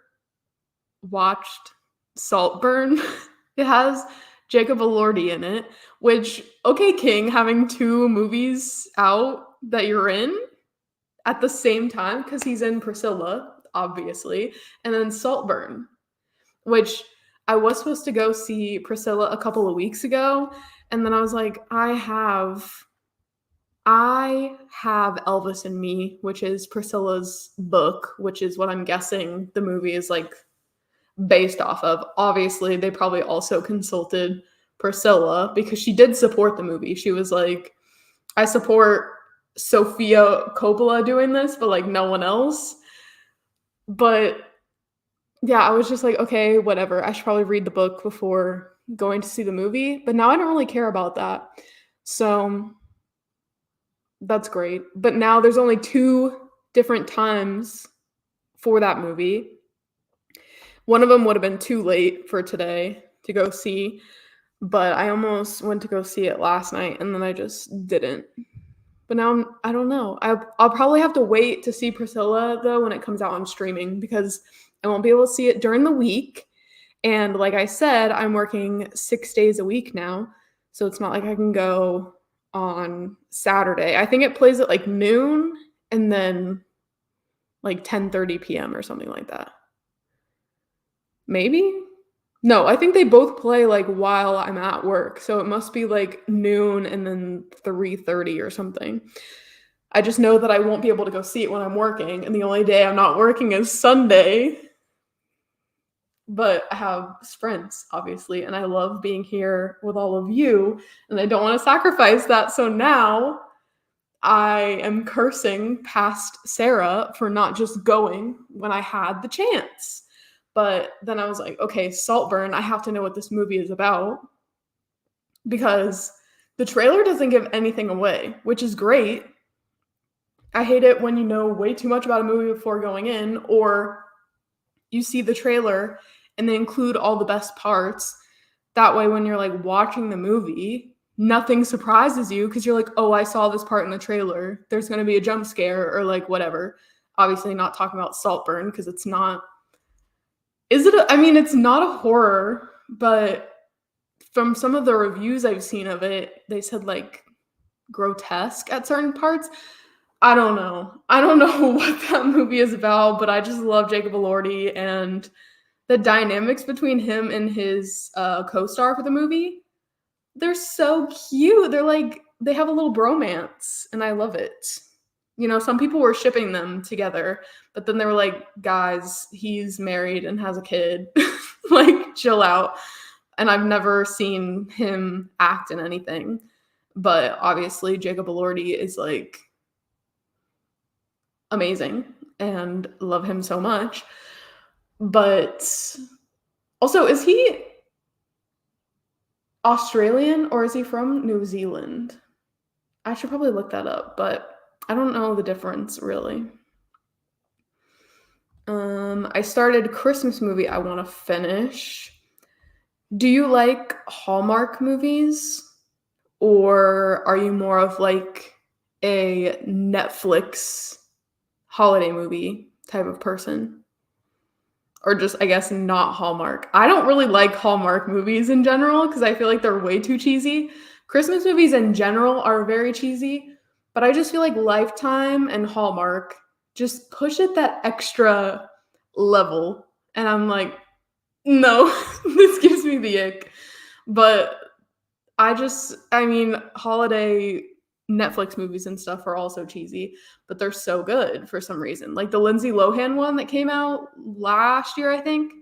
watched Saltburn? It has Jacob Elordi in it, which, okay, King, having two movies out that you're in at the same time, because he's in Priscilla, obviously, and then Saltburn, which I was supposed to go see Priscilla a couple of weeks ago, and then I was like, I have Elvis and Me, which is Priscilla's book, which is what I'm guessing the movie is like based off of. Obviously, they probably also consulted Priscilla because she did support the movie. She was like, I support Sofia Coppola doing this, but like no one else. But yeah, I was just like, okay, whatever. I should probably read the book before going to see the movie. But now I don't really care about that. So that's great. But now there's only 2 different times for that movie. One of them would have been too late for today to go see, but I almost went to go see it last night and then I just didn't But now I don't know. I'll probably have to wait to see Priscilla though when it comes out on streaming because I won't be able to see it during the week. And like I said, I'm working 6 days a week now. So it's not like I can go on Saturday. I think it plays at like noon and then like 10:30 p.m. or something like that. Maybe? No, I think they both play like while I'm at work. So it must be like noon and then 3:30 or something. I just know that I won't be able to go see it when I'm working, and the only day I'm not working is Sunday. But I have sprints, obviously, and I love being here with all of you, and I don't want to sacrifice that. So now I am cursing past Sarah for not just going when I had the chance. But then I was like, okay, Saltburn, I have to know what this movie is about because the trailer doesn't give anything away, which is great. I hate it when you know way too much about a movie before going in, or you see the trailer and they include all the best parts. That way, when you're like watching the movie, nothing surprises you because you're like, oh, I saw this part in the trailer. There's going to be a jump scare or like whatever. Obviously, not talking about Saltburn because it's not. I mean, it's not a horror, but from some of the reviews I've seen of it, they said like grotesque at certain parts. I don't know. I don't know what that movie is about, but I just love Jacob Elordi and the dynamics between him and his co-star for the movie. They're so cute. They're like, they have a little bromance, and I love it. You know, some people were shipping them together, but then they were like, guys, he's married and has a kid. Like, chill out. And I've never seen him act in anything. But obviously, Jacob Elordi is like amazing and love him so much. But also, is he Australian or is he from New Zealand? I should probably look that up, but I don't know the difference really. I started Christmas movie I want to finish. Do you like Hallmark movies? Or are you more of like a Netflix holiday movie type of person? Or just, I guess, not Hallmark. I don't really like Hallmark movies in general because I feel like they're way too cheesy. Christmas movies in general are very cheesy, but I just feel like Lifetime and Hallmark just push it that extra level. And I'm like, no, this gives me the ick. But I mean, holiday Netflix movies and stuff are also cheesy, but they're so good for some reason. Like the Lindsay Lohan one that came out last year, I think.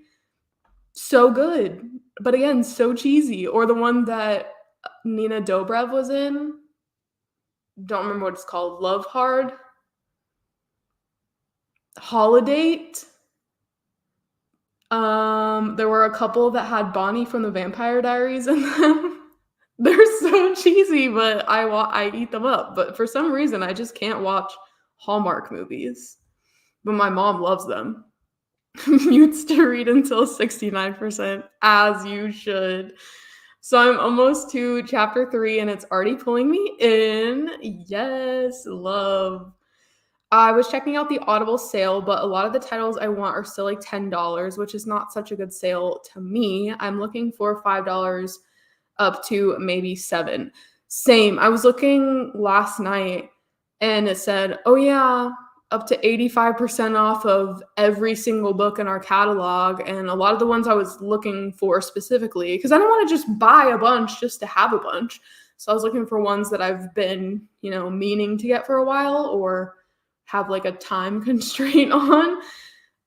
So good. But again, so cheesy. Or the one that Nina Dobrev was in. Don't remember what it's called. Love Hard. Holidate. There were a couple that had Bonnie from the Vampire Diaries in them. They're so cheesy, but I eat them up. But for some reason, I just can't watch Hallmark movies. But my mom loves them. Mutes to read until 69%, as you should. So I'm almost to chapter 3, and it's already pulling me in. Yes, love. I was checking out the Audible sale, but a lot of the titles I want are still like $10, which is not such a good sale to me. I'm looking for $5 up to maybe $7. Same. I was looking last night and it said, oh yeah, up to 85% off of every single book in our catalog. And a lot of the ones I was looking for specifically, because I don't want to just buy a bunch just to have a bunch. So I was looking for ones that I've been, meaning to get for a while or have like a time constraint on.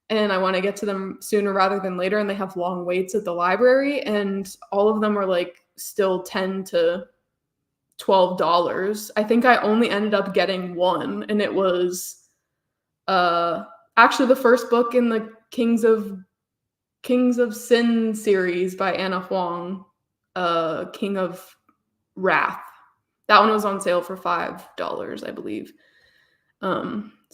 And I want to get to them sooner rather than later. And they have long waits at the library. And all of them are like still $10 to $12. I think I only ended up getting one. And it was actually the first book in the Kings of Sin series by Anna Huang, King of Wrath. That one was on sale for $5, I believe.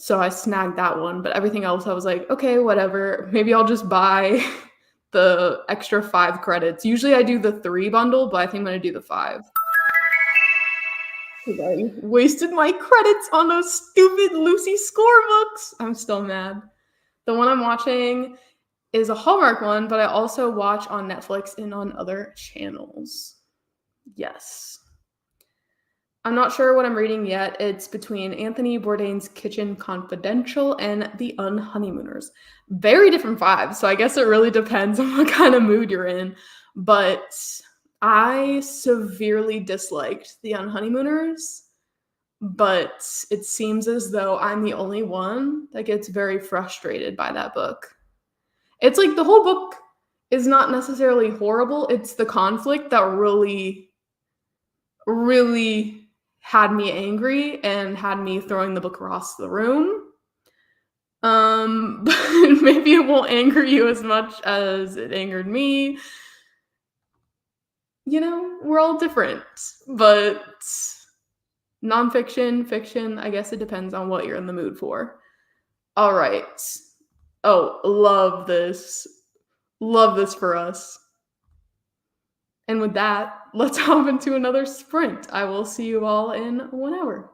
So I snagged that one, but everything else I was like, okay, whatever. Maybe I'll just buy the extra 5 credits. Usually I do the 3 bundle, but I think I'm going to do the 5. I wasted my credits on those stupid Lucy score books. I'm still mad. The one I'm watching is a Hallmark one, but I also watch on Netflix and on other channels. Yes. I'm not sure what I'm reading yet. It's between Anthony Bourdain's Kitchen Confidential and The Unhoneymooners. Very different vibes, so I guess it really depends on what kind of mood you're in. But I severely disliked The Unhoneymooners, but it seems as though I'm the only one that gets very frustrated by that book. It's like the whole book is not necessarily horrible, it's the conflict that really had me angry and had me throwing the book across the room. But maybe it won't anger you as much as it angered me. You know, we're all different, but nonfiction, fiction, I guess it depends on what you're in the mood for. All right. Oh, love this. Love this for us. And with that, let's hop into another sprint. I will see you all in 1 hour.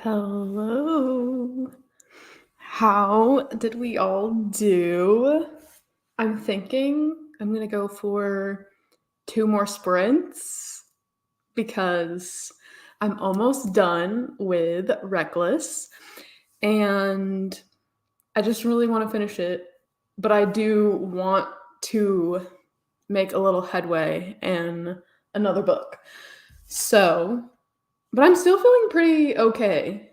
Hello. How did we all do? I'm thinking I'm going to go for 2 more sprints because I'm almost done with Reckless and I just really want to finish it. But I do want to make a little headway in another book. So, but I'm still feeling pretty okay.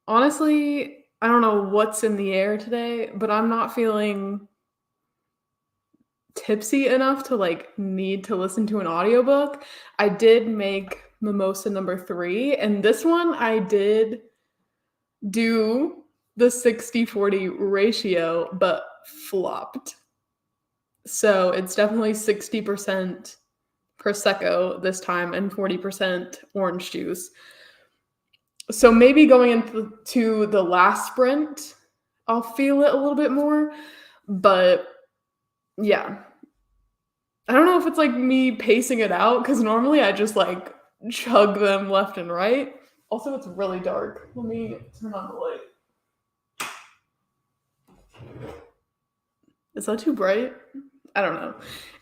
Honestly, I don't know what's in the air today, but I'm not feeling tipsy enough to like need to listen to an audiobook. I did make Mimosa number 3, and this one I did do the 60-40 ratio, but flopped. So it's definitely 60% Prosecco this time and 40% orange juice. So maybe going into the last sprint, I'll feel it a little bit more. But yeah, I don't know if it's like me pacing it out because normally I just like chug them left and right. Also, it's really dark. Let me turn on the light. Is that too bright? I don't know.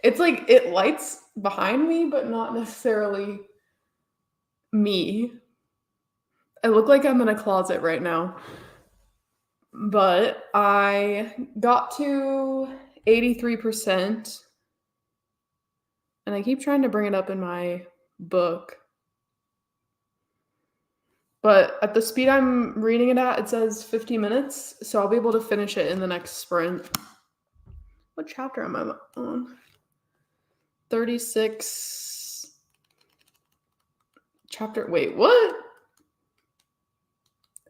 It's like it lights behind me, but not necessarily me. I look like I'm in a closet right now. But I got to 83%. And I keep trying to bring it up in my book. But at the speed I'm reading it at, it says 50 minutes. So I'll be able to finish it in the next sprint. What chapter am I on? 36. Chapter. Wait, what?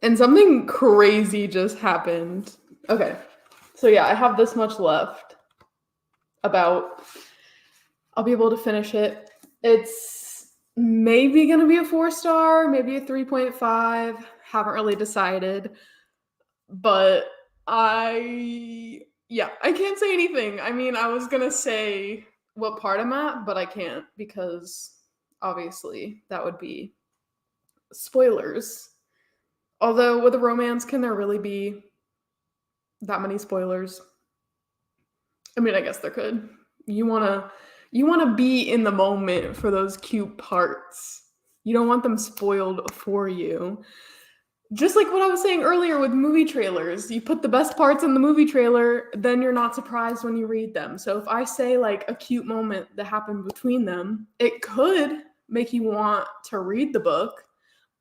And something crazy just happened. Okay. So yeah, I have this much left. I'll be able to finish it. It's maybe going to be a 4-star, maybe a 3.5. Haven't really decided. But I can't say anything. I mean, I was going to say what part I'm at, but I can't because obviously that would be spoilers. Although with a romance, can there really be that many spoilers? I mean, I guess there could. You want to be in the moment for those cute parts. You don't want them spoiled for you. Just like what I was saying earlier with movie trailers, you put the best parts in the movie trailer, then you're not surprised when you read them. So if I say like a cute moment that happened between them, it could make you want to read the book,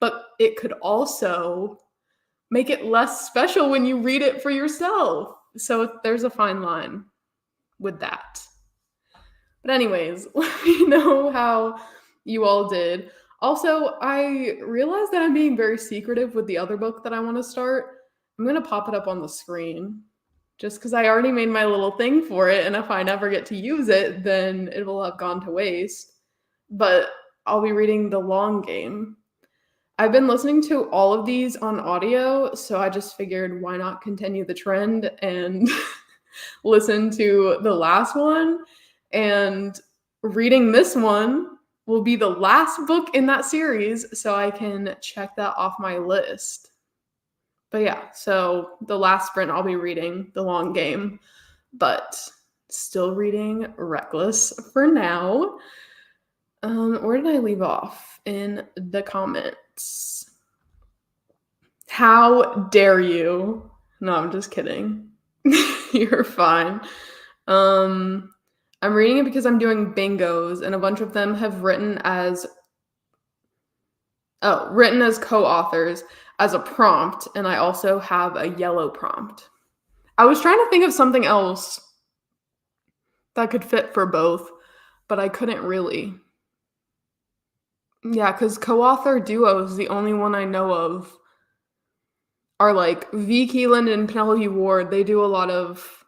but it could also make it less special when you read it for yourself. So there's a fine line with that. But anyways, let me know how you all did. Also, I realized that I'm being very secretive with the other book that I want to start. I'm going to pop it up on the screen just because I already made my little thing for it. And if I never get to use it, then it will have gone to waste. But I'll be reading The Long Game. I've been listening to all of these on audio, so I just figured why not continue the trend and listen to the last one. And reading this one will be the last book in that series, so I can check that off my list. But yeah, so the last sprint I'll be reading The Long Game, but still reading Reckless for now. Where did I leave off? In the comments. How dare you? No, I'm just kidding. You're fine. I'm reading it because I'm doing bingos, and a bunch of them have written as co-authors as a prompt, and I also have a yellow prompt. I was trying to think of something else that could fit for both, but I couldn't really. Yeah, because co-author duos, the only one I know of, are like V. Keeland and Penelope Ward. They do a lot of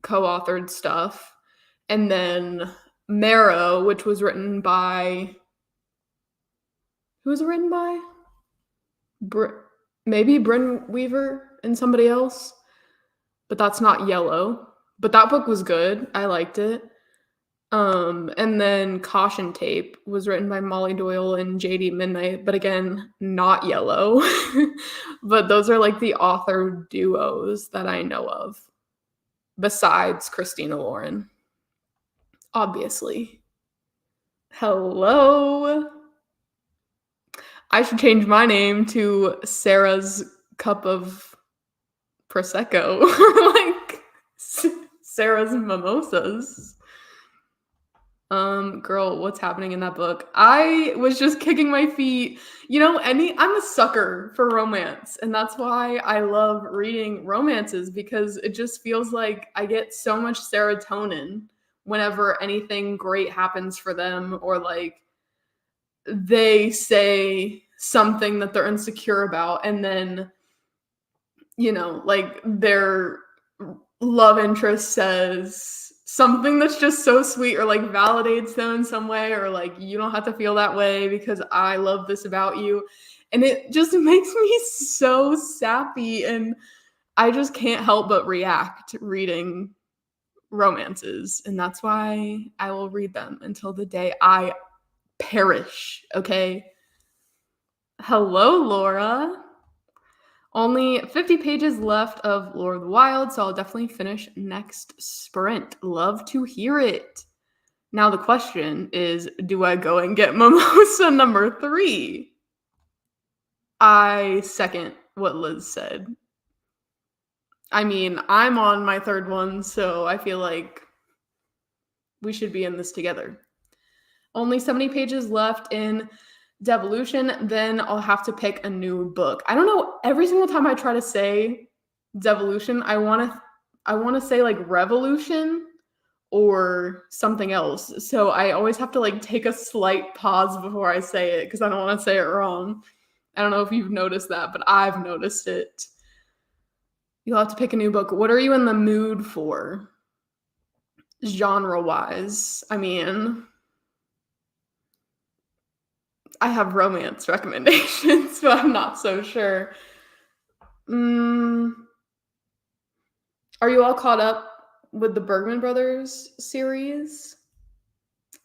co-authored stuff. And then Marrow, which was written by... Who was it written by? Maybe Bryn Weaver and somebody else. But that's not yellow. But that book was good. I liked it. And then Caution Tape was written by Molly Doyle and JD Midnight, but again, not yellow. But those are like the author duos that I know of, besides Christina Lauren, obviously. Hello. I should change my name to Sarah's Cup of Prosecco. Like Sarah's Mimosas. Girl, what's happening in that book? I was just kicking my feet. You know, I'm a sucker for romance, and that's why I love reading romances, because it just feels like I get so much serotonin whenever anything great happens for them, or like they say something that they're insecure about, and then, you know, like their love interest says something that's just so sweet, or like validates them in some way, or like, you don't have to feel that way because I love this about you. And it just makes me so sappy, and I just can't help but react reading romances. And that's why I will read them until the day I perish, okay? Hello, Laura. Only 50 pages left of Lord of the Wild, so I'll definitely finish next sprint. Love to hear it. Now the question is, do I go and get Mimosa number 3? I second what Liz said. I mean, I'm on my 3rd one, so I feel like we should be in this together. Only 70 pages left in Devolution, then I'll have to pick a new book. I don't know, every single time I try to say Devolution, I want to say like Revolution or something else. So I always have to like take a slight pause before I say it, because I don't want to say it wrong. I don't know if you've noticed that, but I've noticed it. You'll have to pick a new book. What are you in the mood for? Genre-wise. I mean, I have romance recommendations, but I'm not so sure. Are you all caught up with the Bergman Brothers series?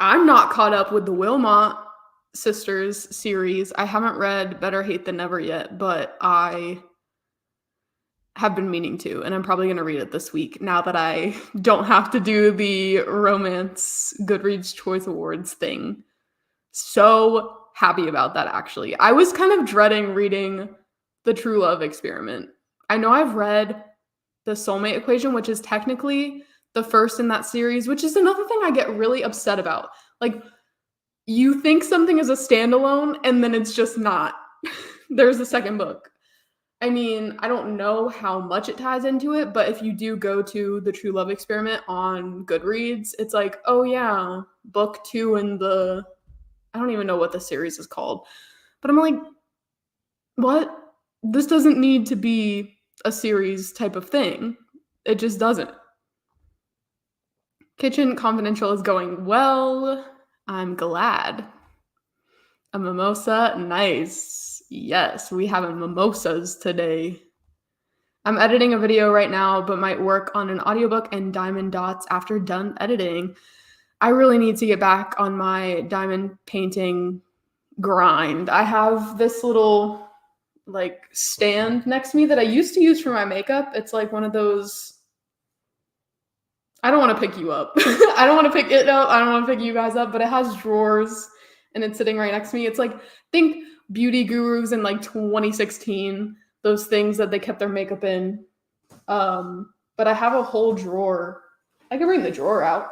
I'm not caught up with the Wilmot Sisters series. I haven't read Better Hate Than Never yet, but I have been meaning to, and I'm probably going to read it this week now that I don't have to do the romance Goodreads Choice Awards thing. So happy about that, actually. I was kind of dreading reading The True Love Experiment. I know I've read The Soulmate Equation, which is technically the first in that series, which is another thing I get really upset about. Like, you think something is a standalone, and then it's just not. There's a second book. I mean, I don't know how much it ties into it, but if you do go to The True Love Experiment on Goodreads, it's like, oh yeah, book 2 in the... I don't even know what the series is called. But I'm like, what? This doesn't need to be a series type of thing. It just doesn't. Kitchen Confidential is going well. I'm glad. A mimosa? Nice. Yes, we have mimosas today. I'm editing a video right now, but might work on an audiobook and diamond dots after done editing. I really need to get back on my diamond painting grind. I have this little like stand next to me that I used to use for my makeup. It's like one of those... I don't want to pick you up. I don't want to pick it up. I don't want to pick you guys up, but it has drawers and it's sitting right next to me. It's like, think Beauty Gurus in like 2016, those things that they kept their makeup in. But I have a whole drawer. I can bring the drawer out.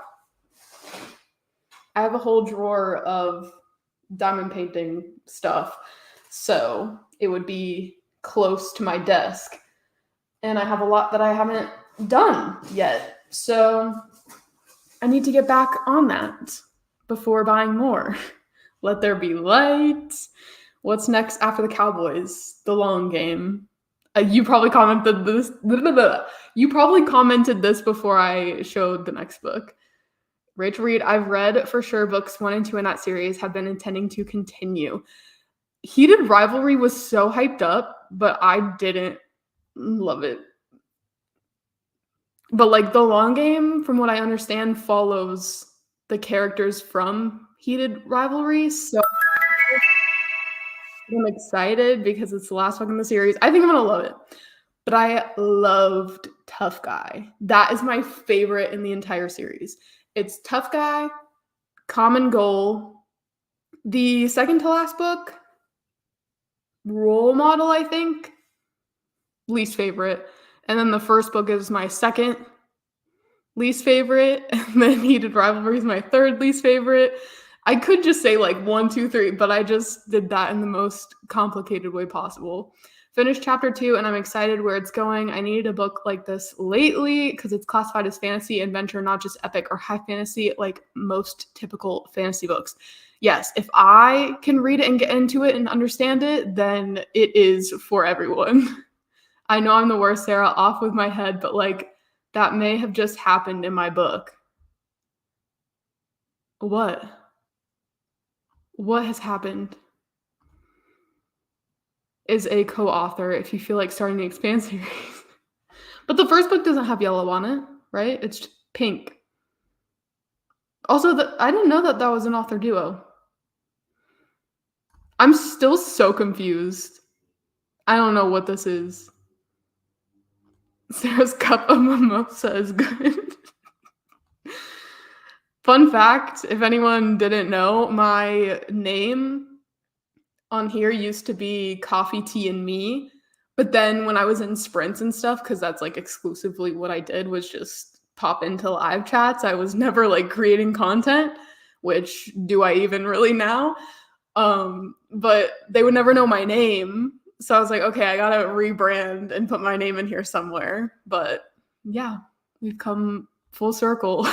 I have a whole drawer of diamond painting stuff, so it would be close to my desk. And I have a lot that I haven't done yet. So I need to get back on that before buying more. Let There Be Light. What's next after the Cowboys? The Long Game. You probably commented this. You probably commented this before I showed the next book. Rachel Reed, I've read for sure books 1 and 2 in that series, have been intending to continue. Heated Rivalry was so hyped up, but I didn't love it. But like The Long Game, from what I understand, follows the characters from Heated Rivalry. So I'm excited because it's the last book in the series. I think I'm gonna love it. But I loved Tough Guy. That is my favorite in the entire series. It's Tough Guy, Common Goal, the second to last book, Role Model, I think, least favorite. And then the first book is my second least favorite. And then Heated Rivalry is my third least favorite. I could just say like 1, 2, 3, but I just did that in the most complicated way possible. Finished chapter 2, and I'm excited where it's going. I needed a book like this lately because it's classified as fantasy adventure, not just epic or high fantasy, like most typical fantasy books. Yes, if I can read it and get into it and understand it, then it is for everyone. I know I'm the worst, Sarah, off with my head, but like that may have just happened in my book. What? What has happened? Is a co-author if you feel like starting the Expanse series. But the first book doesn't have yellow on it, right? It's pink. Also, I didn't know that was an author duo. I'm still so confused. I don't know what this is. Sarah's cup of mimosa is good. Fun fact, if anyone didn't know, my name on here used to be Coffee, Tea, and Me. But then when I was in sprints and stuff, because that's like exclusively what I did was just pop into live chats. I was never like creating content, which do I even really now? But they would never know my name. So I was like, okay, I gotta rebrand and put my name in here somewhere. But yeah, we've come full circle.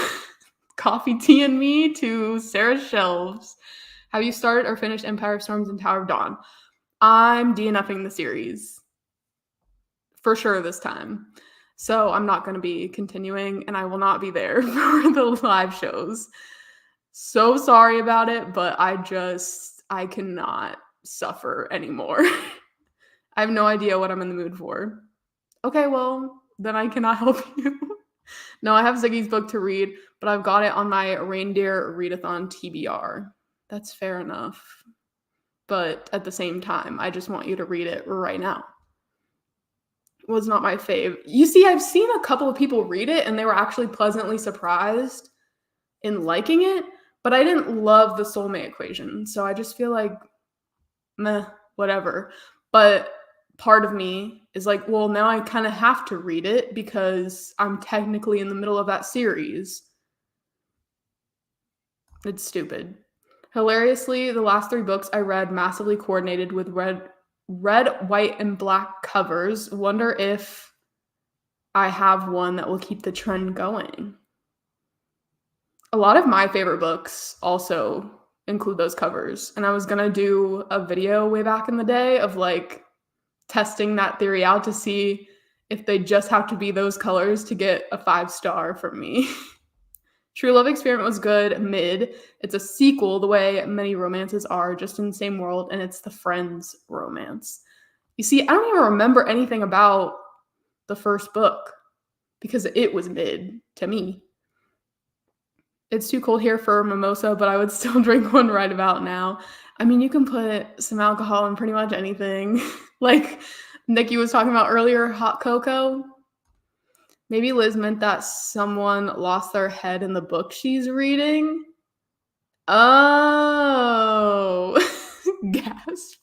Coffee, Tea, and Me to Sarah's shelves. Have you started or finished Empire of Storms and Tower of Dawn? I'm DNFing the series for sure this time. So I'm not going to be continuing, and I will not be there for the live shows. So sorry about it, but I cannot suffer anymore. I have no idea what I'm in the mood for. Okay, well, then I cannot help you. No, I have Ziggy's book to read, but I've got it on my Reindeer Readathon TBR. That's fair enough. But at the same time, I just want you to read it right now. It was not my fave. You see, I've seen a couple of people read it, and they were actually pleasantly surprised in liking it, but I didn't love the soulmate equation. So I just feel like, meh, whatever. But part of me is like, well, now I kind of have to read it because I'm technically in the middle of that series. It's stupid. Hilariously, the last 3 books I read massively coordinated with red, white, and black covers. Wonder if I have one that will keep the trend going. A lot of my favorite books also include those covers. And I was going to do a video way back in the day of like testing that theory out to see if they just have to be those colors to get a 5-star from me. True Love Experiment was good, mid. It's a sequel the way many romances are, just in the same world, and it's the Friends romance. You see, I don't even remember anything about the first book because it was mid to me. It's too cold here for mimosa, but I would still drink one right about now. I mean, you can put some alcohol in pretty much anything. Like Nikki was talking about earlier, hot cocoa. Maybe Liz meant that someone lost their head in the book she's reading. Oh, gasp.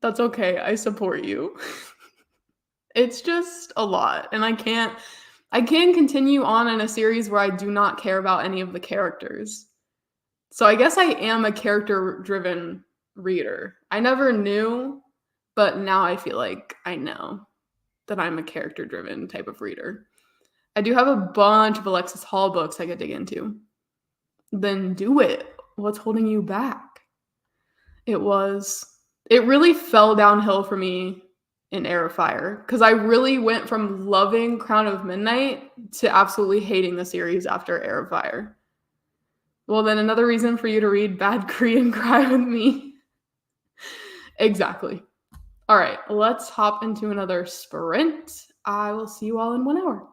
That's okay. I support you. It's just a lot, and I can't continue on in a series where I do not care about any of the characters. So I guess I am a character-driven reader. I never knew, but now I feel like I know that I'm a character-driven type of reader. I do have a bunch of Alexis Hall books I could dig into. Then do it. What's holding you back? It really fell downhill for me in Heir of Fire because I really went from loving Crown of Midnight to absolutely hating the series after Heir of Fire. Well, then another reason for you to read Bad Korean Cry with me. Exactly. All right, let's hop into another sprint. I will see you all in 1 hour.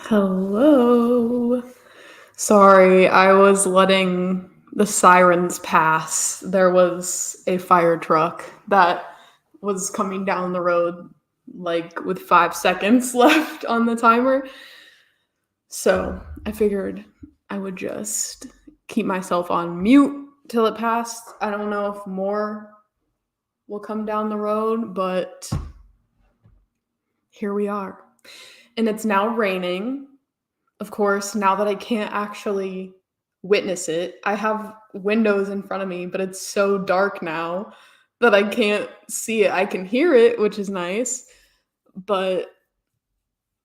Hello. Sorry, I was letting the sirens pass. There was a fire truck that was coming down the road, like with 5 seconds left on the timer. So I figured I would just keep myself on mute till it passed. I don't know if more will come down the road, but here we are. And it's now raining. Of course, now that I can't actually witness it, I have windows in front of me, but it's so dark now that I can't see it. I can hear it, which is nice, but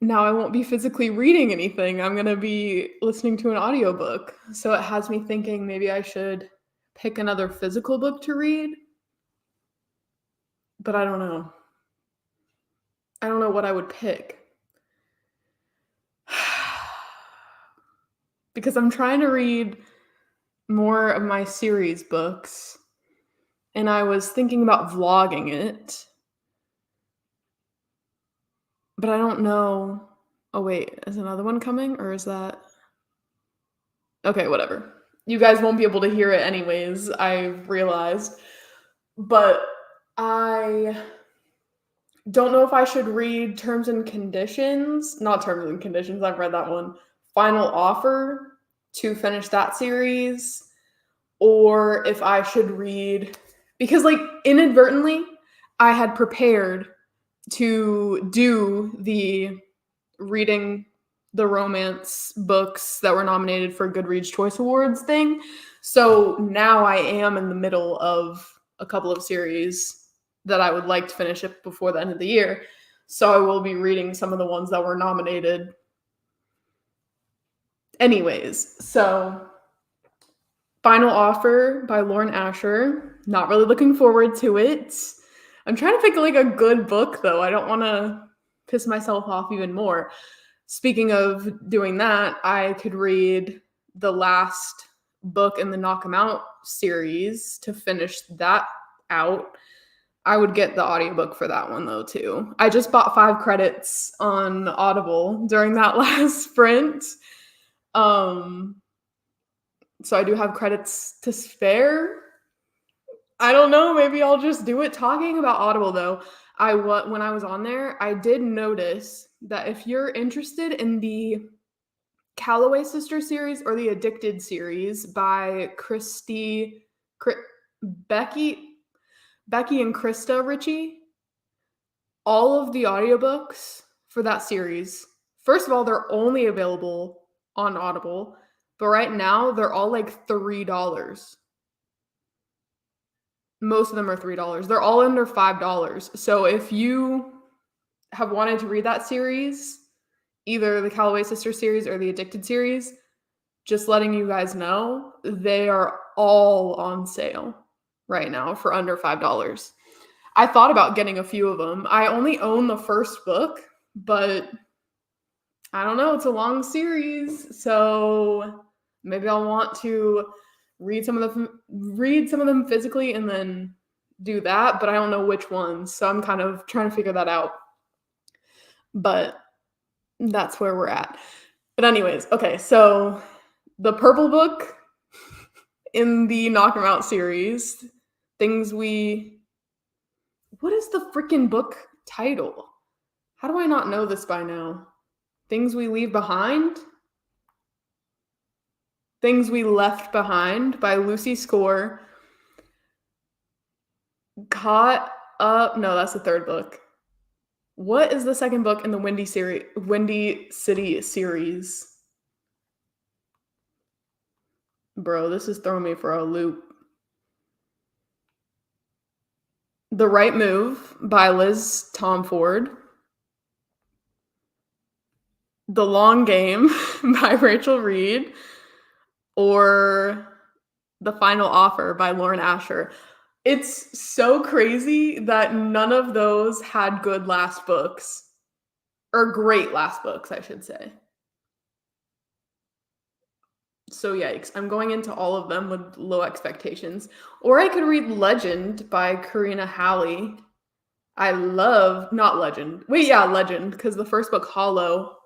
now I won't be physically reading anything. I'm going to be listening to an audiobook. So it has me thinking maybe I should pick another physical book to read, but I don't know. I don't know what I would pick. Because I'm trying to read more of my series books, and I was thinking about vlogging it, but I don't know. Oh, wait, is another one coming, or is that? Okay, whatever. You guys won't be able to hear it anyways, I realized. But I don't know if I should read Terms and Conditions. Not Terms and Conditions, I've read that one. Final Offer to finish that series, or if I should read, because like inadvertently I had prepared to do the reading the romance books that were nominated for Goodreads Choice Awards thing. So now I am in the middle of a couple of series that I would like to finish it before the end of the year. So I will be reading some of the ones that were nominated anyways. So Final Offer by Lauren Asher. Not really looking forward to it. I'm trying to pick like a good book though. I don't want to piss myself off even more. Speaking of doing that, I could read the last book in the Knock 'Em Out series to finish that out. I would get the audiobook for that one though too. I just bought 5 credits on Audible during that last sprint. So I do have credits to spare. I don't know, maybe I'll just do it. Talking about Audible though, when I was on there, I did notice that if you're interested in the Calloway Sister series or the Addicted series by Becky and Krista Ritchie, all of the audiobooks for that series, first of all, they're only available on Audible, but right now they're all like $3. Most of them are $3. They're all under $5. So if you have wanted to read that series, either the Calloway Sister series or the Addicted series, just letting you guys know, they are all on sale right now for under $5. I thought about getting a few of them. I only own the first book, but I don't know, it's a long series, so maybe I'll want to read some of them physically and then do that, but I don't know which ones. So I'm kind of trying to figure that out. But that's where we're at. But anyways, okay, so the purple book in the Knock 'Em Out series, what is the freaking book title? How do I not know this by now? Things We Leave Behind? Things We Left Behind by Lucy Score. Caught Up. No, that's the third book. What is the second book in the Windy City series? Bro, this is throwing me for a loop. The Right Move by Liz Tomford. The Long Game by Rachel Reed. Or The Final Offer by Lauren Asher. It's so crazy that none of those had good last books. Or great last books, I should say. So yikes. I'm going into all of them with low expectations. Or I could read Legend by Karina Halley. Not Legend. Wait, yeah, Legend, because the first book, Hollow,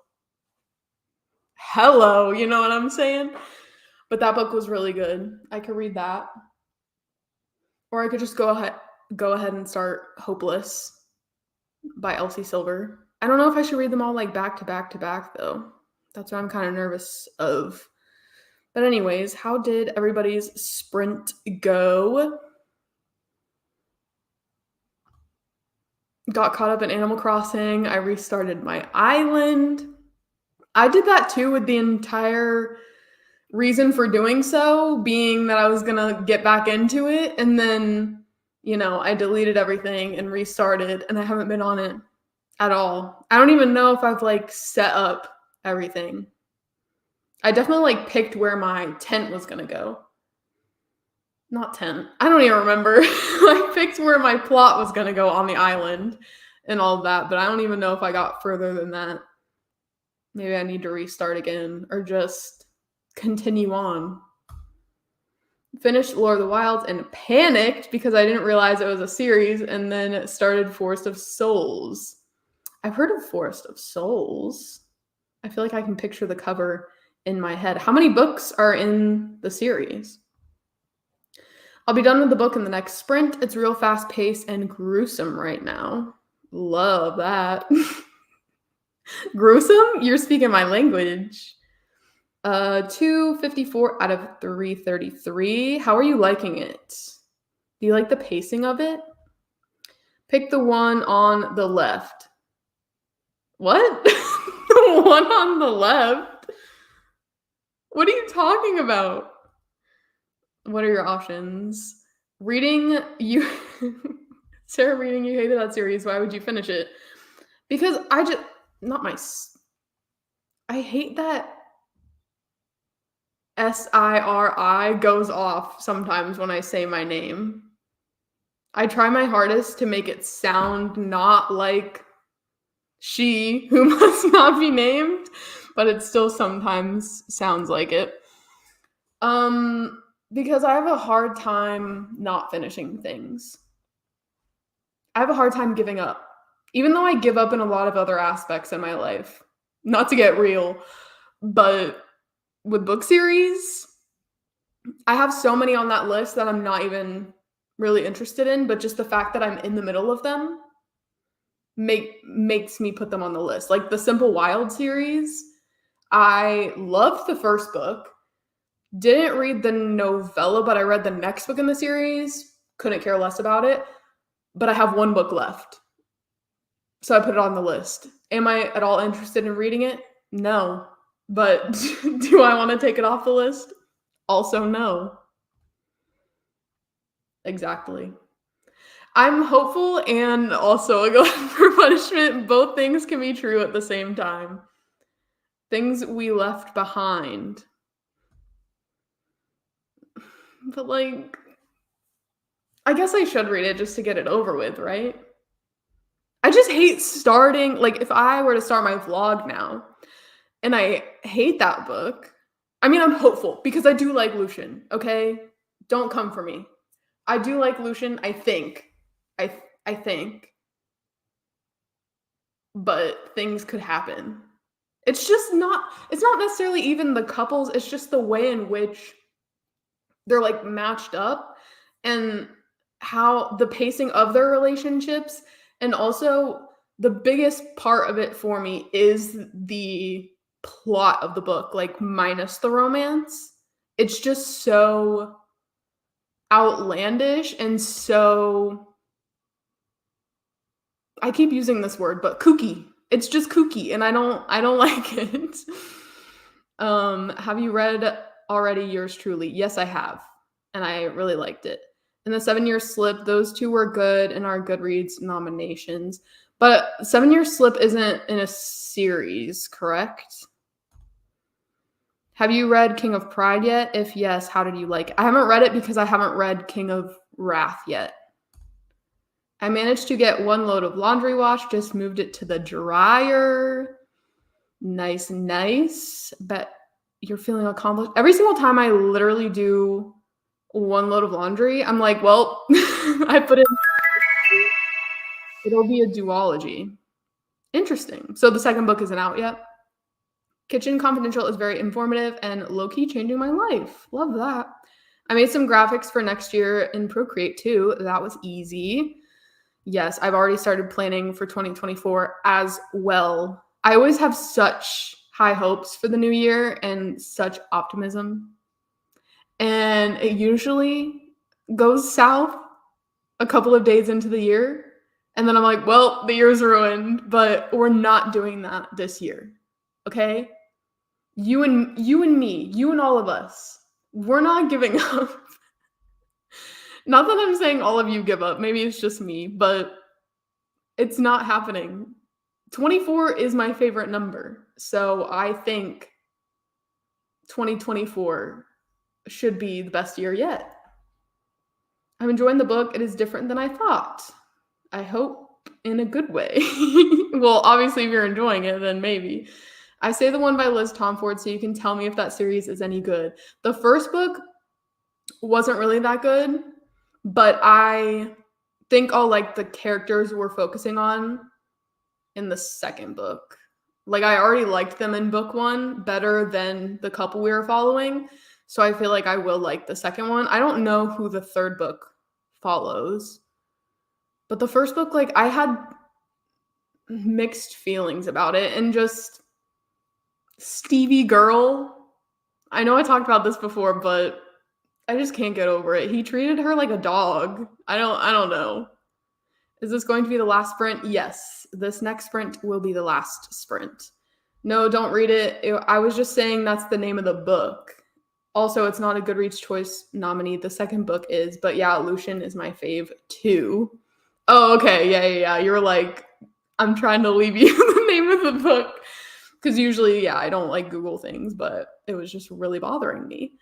Hello, you know what I'm saying? But that book was really good. I could read that. Or I could just go ahead and start Hopeless by Elsie Silver. I don't know if I should read them all like back to back to back though. That's what I'm kind of nervous of. But anyways, how did everybody's sprint go? Got caught up in Animal Crossing. I restarted my island. I did that too, with the entire reason for doing so being that I was gonna get back into it, and then, I deleted everything and restarted, and I haven't been on it at all. I don't even know if I've like set up everything. I definitely like picked where my tent was gonna go. Not tent. I don't even remember. I picked where my plot was gonna go on the island and all of that, but I don't even know if I got further than that. Maybe I need to restart again or just continue on. Finished Lord of the Wilds and panicked because I didn't realize it was a series, and then it started Forest of Souls. I've heard of Forest of Souls. I feel like I can picture the cover in my head. How many books are in the series? I'll be done with the book in the next sprint. It's real fast paced and gruesome right now. Love that. Gruesome? You're speaking my language. 254 out of 333. How are you liking it? Do you like the pacing of it? Pick the one on the left. What? The one on the left? What are you talking about? What are your options? Reading you Sarah, reading you hated that series. Why would you finish it? Because I hate that SIRI goes off sometimes when I say my name. I try my hardest to make it sound not like she who must not be named, but it still sometimes sounds like it. Because I have a hard time not finishing things. I have a hard time giving up, even though I give up in a lot of other aspects in my life. Not to get real, but with book series, I have so many on that list that I'm not even really interested in, but just the fact that I'm in the middle of them makes me put them on the list. Like the Simple Wild series, I loved the first book. Didn't read the novella, but I read the next book in the series. Couldn't care less about it. But I have one book left. So I put it on the list. Am I at all interested in reading it? No. But do I want to take it off the list? Also, no. Exactly. I'm hopeful and also a glutton for punishment. Both things can be true at the same time. Things we left behind. But like, I guess I should read it just to get it over with, right? I just hate starting, like if I were to start my vlog now, and I hate that book. I mean, I'm hopeful because I do like Lucian, okay? Don't come for me. I do like Lucian, I think. I think. But things could happen. It's not necessarily even the couples, it's just the way in which they're like matched up and how the pacing of their relationships, and also the biggest part of it for me is the plot of the book, like minus the romance. It's just so outlandish and so, I keep using this word, but kooky. It's just kooky and I don't like it. Have you read already Yours Truly? Yes, I have. And I really liked it. And the 7 Year Slip, those two were good in our Goodreads nominations. But 7 Year Slip isn't in a series, correct? Have you read King of Pride yet? If yes, how did you like it? I haven't read it because I haven't read King of Wrath yet. I managed to get 1 load of laundry wash, just moved it to the dryer. Nice. Bet you're feeling accomplished. Every single time I literally do 1 load of laundry, I'm like, well, I put in, it'll be a duology. Interesting. So the second book isn't out yet? Kitchen Confidential is very informative and low-key changing my life. Love that. I made some graphics for next year in Procreate too. That was easy. Yes, I've already started planning for 2024 as well. I always have such high hopes for the new year and such optimism. And it usually goes south a couple of days into the year. And then I'm like, well, the year's ruined, but we're not doing that this year. Okay? You and me, you and all of us, we're not giving up. Not that I'm saying all of you give up. Maybe it's just me, but it's not happening. 24 is my favorite number. So I think 2024 should be the best year yet. I'm enjoying the book. It is different than I thought. I hope in a good way. Well, obviously, if you're enjoying it, then maybe. I say the one by Liz Tomford so you can tell me if that series is any good. The first book wasn't really that good, but I think all like the characters we're focusing on in the second book. Like I already liked them in book one better than the couple we were following. So I feel like I will like the second one. I don't know who the third book follows. But the first book, like I had mixed feelings about it and just Stevie Girl. I know I talked about this before, but I just can't get over it. He treated her like a dog. I don't know. Is this going to be the last sprint? Yes. This next sprint will be the last sprint. No, don't read it. I was just saying that's the name of the book. Also, it's not a Goodreads Choice nominee. The second book is, but yeah, Lucian is my fave too. Oh, okay. Yeah. You were like, I'm trying to leave you the name of the book. Because usually, yeah, I don't like Google things, but it was just really bothering me.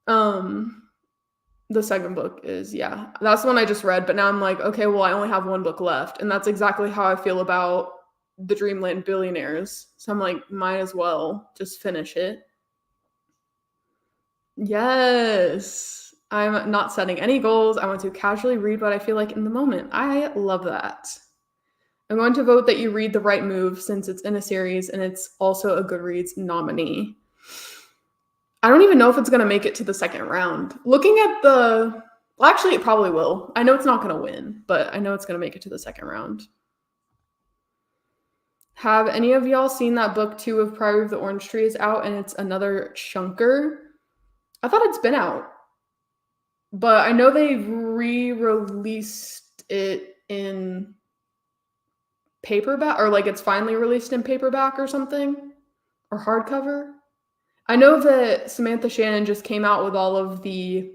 The second book is, yeah, that's the one I just read, but now I'm like, okay, well, I only have one book left. And that's exactly how I feel about the Dreamland Billionaires. So I'm like, might as well just finish it. Yes. I'm not setting any goals. I want to casually read what I feel like in the moment. I love that. I'm going to vote that you read The Right Move since it's in a series and it's also a Goodreads nominee. I don't even know if it's going to make it to the second round. Looking at well, actually, it probably will. I know it's not going to win, but I know it's going to make it to the second round. Have any of y'all seen that book 2 of Priory of the Orange Tree is out and it's another chunker? I thought it's been out. But I know they've re-released it in paperback, or like it's finally released in paperback or something, or hardcover. I know that Samantha Shannon just came out with all of I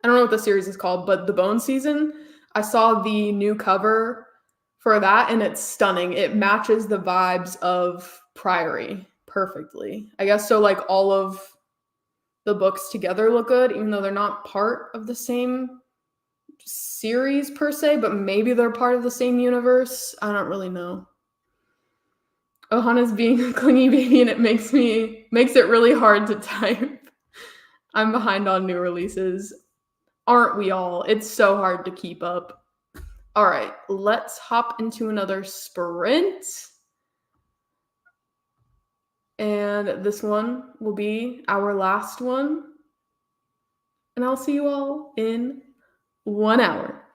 don't know what the series is called, but the Bone season. I saw the new cover for that and it's stunning. It matches the vibes of Priory perfectly. I guess so like all of the books together look good, even though they're not part of the same series per se, but maybe they're part of the same universe. I don't really know. Ohana's being a clingy baby and it makes it really hard to type. I'm behind on new releases. Aren't we all? It's so hard to keep up. All right, let's hop into another sprint. And this one will be our last one. And I'll see you all in 1 hour.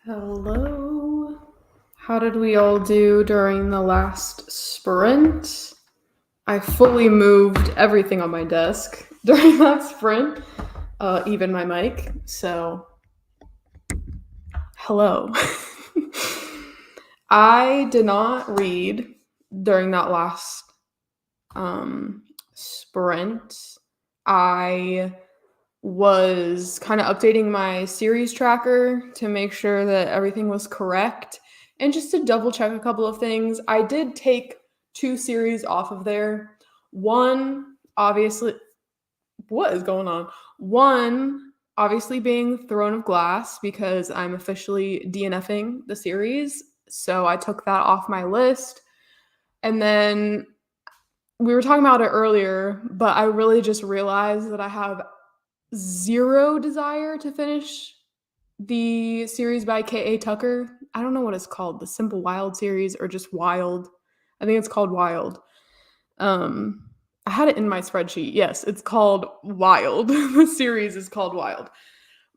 Hello. How did we all do during the last sprint? I fully moved everything on my desk during that sprint, even my mic. So, hello. I did not read during that last sprint. I was kind of updating my series tracker to make sure that everything was correct and just to double check a couple of things. I did take 2 series off of there. One, obviously, what is going on? One, obviously, being Throne of Glass because I'm officially DNFing the series. So I took that off my list. And then we were talking about it earlier, but I really just realized that I have zero desire to finish the series by K.A. Tucker. I don't know what it's called, the Simple Wild series or just Wild. I think it's called Wild. I had it in my spreadsheet. Yes, it's called Wild. The series is called Wild.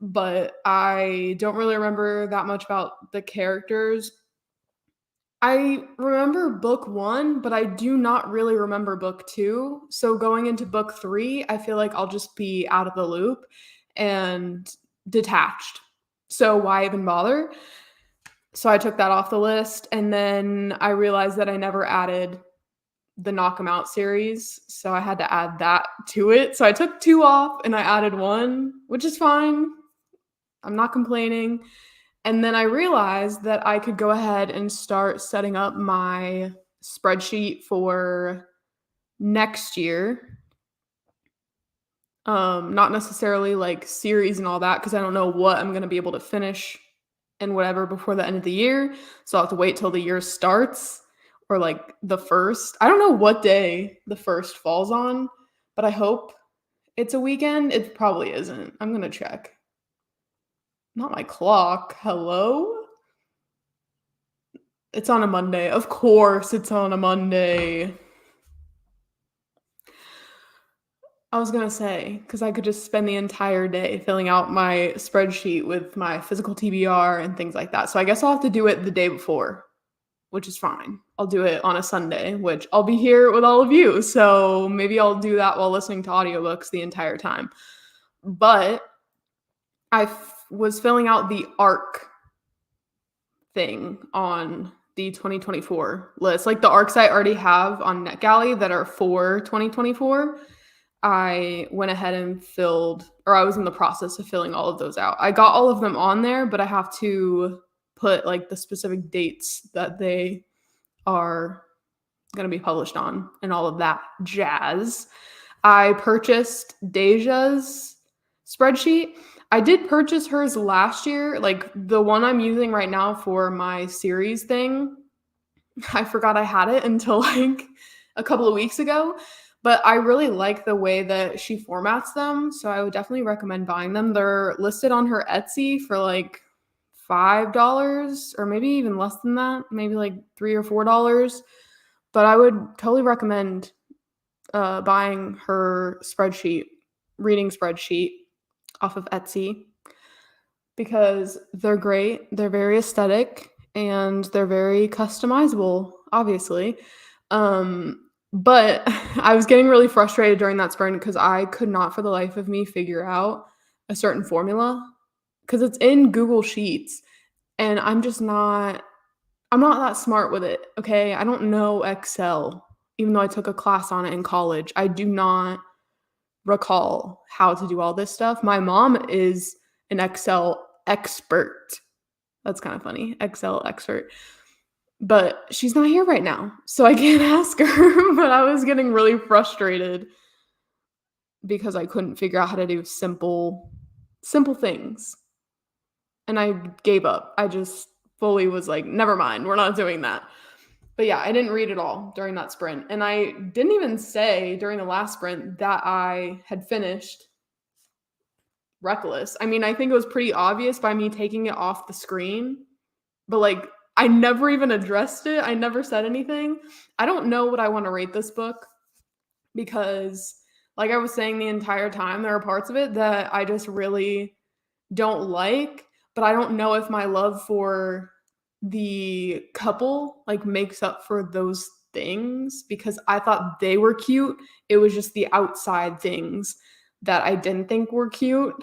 But I don't really remember that much about the characters. I remember book 1, but I do not really remember book 2. So going into book 3, I feel like I'll just be out of the loop and detached. So why even bother? So I took that off the list, and then I realized that I never added the Knock 'Em Out series, so I had to add that to it. So I took 2 off and I added 1, which is fine. I'm not complaining. And then I realized that I could go ahead and start setting up my spreadsheet for next year. Not necessarily like series and all that, because I don't know what I'm going to be able to finish and whatever before the end of the year. So I'll have to wait till the year starts or like the first. I don't know what day the first falls on, but I hope it's a weekend. It probably isn't. I'm going to check. Not my clock. Hello? It's on a Monday. Of course, it's on a Monday. I was gonna say, because I could just spend the entire day filling out my spreadsheet with my physical TBR and things like that. So I guess I'll have to do it the day before, which is fine. I'll do it on a Sunday, which I'll be here with all of you. So maybe I'll do that while listening to audiobooks the entire time. But I was filling out the ARC thing on the 2024 list. Like the ARCs I already have on NetGalley that are for 2024. I went ahead and I was in the process of filling all of those out. I got all of them on there, but I have to put like the specific dates that they are going to be published on and all of that jazz. I purchased Deja's spreadsheet. I did purchase hers last year, like the one I'm using right now for my series thing. I forgot I had it until like a couple of weeks ago, but I really like the way that she formats them, so I would definitely recommend buying them. They're listed on her Etsy for like $5 or maybe even less than that, maybe like $3 or $4, but I would totally recommend buying her reading spreadsheet off of Etsy because they're great. They're very aesthetic and they're very customizable, obviously. But I was getting really frustrated during that sprint because I could not for the life of me figure out a certain formula because it's in Google Sheets and I'm not that smart with it, okay? I don't know Excel, even though I took a class on it in college. I do not recall how to do all this stuff. My mom is an Excel expert. That's kind of funny. Excel expert. But she's not here right now, so I can't ask her. But I was getting really frustrated because I couldn't figure out how to do simple things. And I gave up. I just fully was like, never mind, we're not doing that. But yeah, I didn't read it all during that sprint. And I didn't even say during the last sprint that I had finished Reckless. I mean, I think it was pretty obvious by me taking it off the screen, but like, I never even addressed it. I never said anything. I don't know what I want to rate this book because, like I was saying the entire time, there are parts of it that I just really don't like, but I don't know if my love for the couple like makes up for those things because I thought they were cute. It was just the outside things that I didn't think were cute.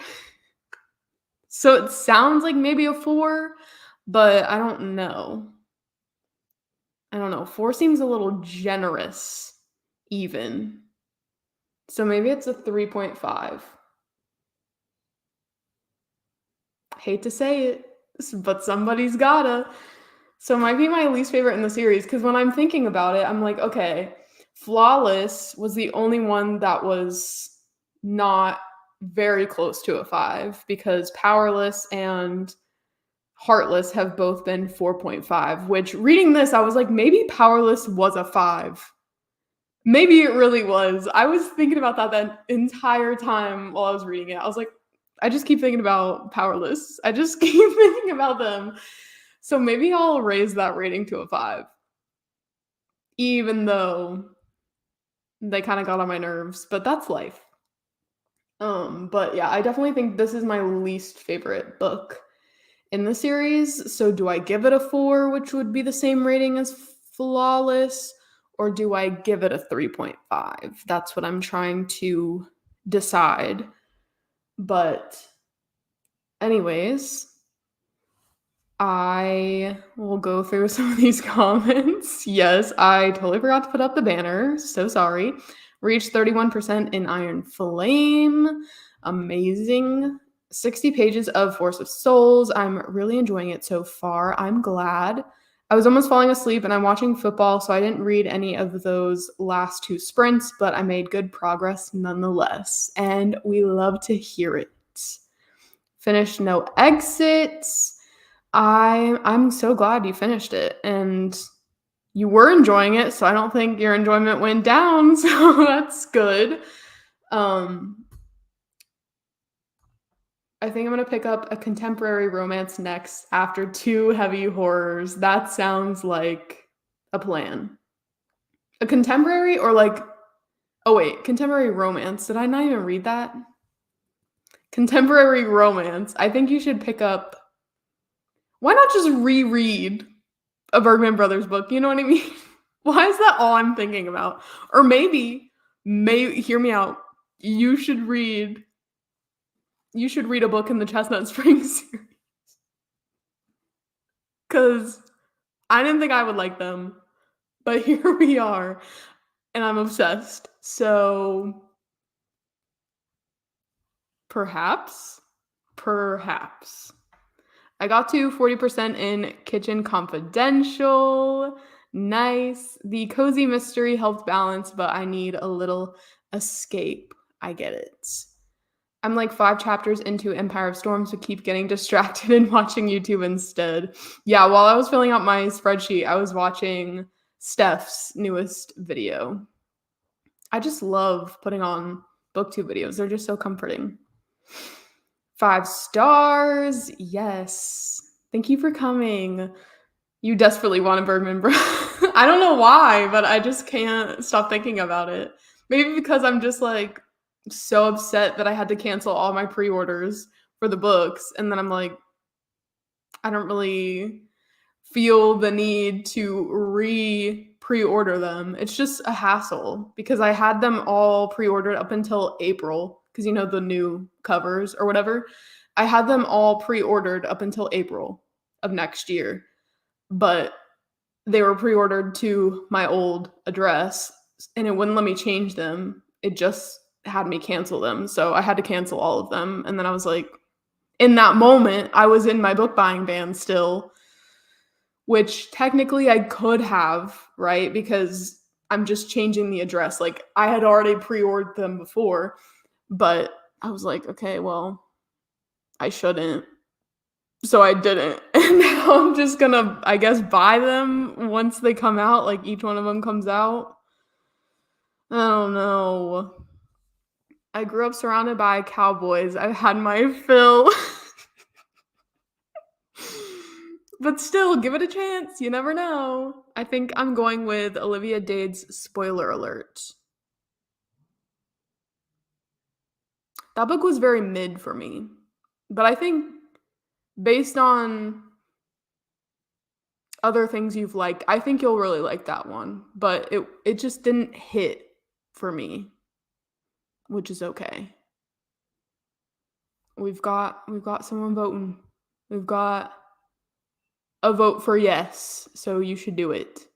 So it sounds like maybe a 4, but I don't know. I don't know. 4 seems a little generous even. So maybe it's a 3.5. Hate to say it, but somebody's gotta. So it might be my least favorite in the series because when I'm thinking about it, I'm like, okay, Flawless was the only one that was not very close to a 5 because Powerless and Heartless have both been 4.5, which reading this, I was like, maybe Powerless was a 5. Maybe it really was. I was thinking about that entire time while I was reading it. I was like, I just keep thinking about Powerless. I just keep thinking about them. So maybe I'll raise that rating to a 5, even though they kind of got on my nerves, but that's life. But yeah, I definitely think this is my least favorite book in the series. So do I give it a 4, which would be the same rating as Flawless, or do I give it a 3.5? That's what I'm trying to decide. But anyways, I will go through some of these comments. Yes, I totally forgot to put up the banner. So sorry. Reached 31% in Iron Flame. Amazing. 60 pages of Force of Souls. I'm really enjoying it so far. I'm glad. I was almost falling asleep and I'm watching football, so I didn't read any of those last 2 sprints, but I made good progress nonetheless. And we love to hear it. Finished No Exits. I'm so glad you finished it and you were enjoying it, so I don't think your enjoyment went down, so that's good. I think I'm gonna pick up a contemporary romance next after 2 heavy horrors. That sounds like a plan. A contemporary or like oh wait, contemporary romance. Did I not even read that? Contemporary romance. I think you should pick up. Why not just reread a Bergman Brothers book? You know what I mean? Why is that all I'm thinking about? Or maybe hear me out. You should read a book in the Chestnut Springs series. Cause I didn't think I would like them, but here we are, and I'm obsessed. So perhaps. I got to 40% in Kitchen Confidential. Nice. The cozy mystery helped balance, but I need a little escape. I get it. I'm like 5 chapters into Empire of Storms, so keep getting distracted and watching YouTube instead. Yeah, while I was filling out my spreadsheet, I was watching Steph's newest video. I just love putting on booktube videos. They're just so comforting. 5 stars. Yes. Thank you for coming. You desperately want a Bergman bro. I don't know why, but I just can't stop thinking about it. Maybe because I'm just like so upset that I had to cancel all my pre-orders for the books. And then I'm like, I don't really feel the need to pre-order them. It's just a hassle because I had them all pre-ordered up until April because you know the new covers or whatever. I had them all pre-ordered up until April of next year, but they were pre-ordered to my old address and it wouldn't let me change them. It just had me cancel them. So I had to cancel all of them. And then I was like, in that moment, I was in my book buying ban still, which technically I could have, right? Because I'm just changing the address. Like I had already pre-ordered them before, but I was like, okay, well, I shouldn't. So I didn't. And now I'm just gonna, I guess, buy them once they come out. Like each one of them comes out. I don't know. I grew up surrounded by cowboys. I've had my fill. But still, give it a chance. You never know. I think I'm going with Olivia Dade's Spoiler Alert. That book was very mid for me. But I think based on other things you've liked, I think you'll really like that one, but it just didn't hit for me, which is okay. We've got someone voting. We've got a vote for yes, so you should do it.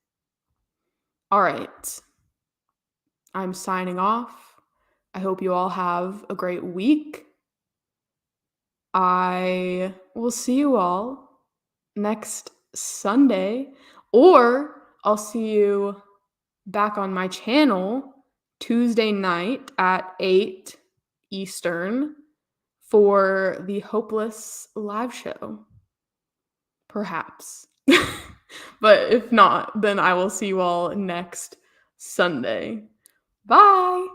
All right. I'm signing off. I hope you all have a great week. I will see you all next Sunday, or I'll see you back on my channel Tuesday night at 8 Eastern for the Hopeless live show. Perhaps. But if not, then I will see you all next Sunday. Bye.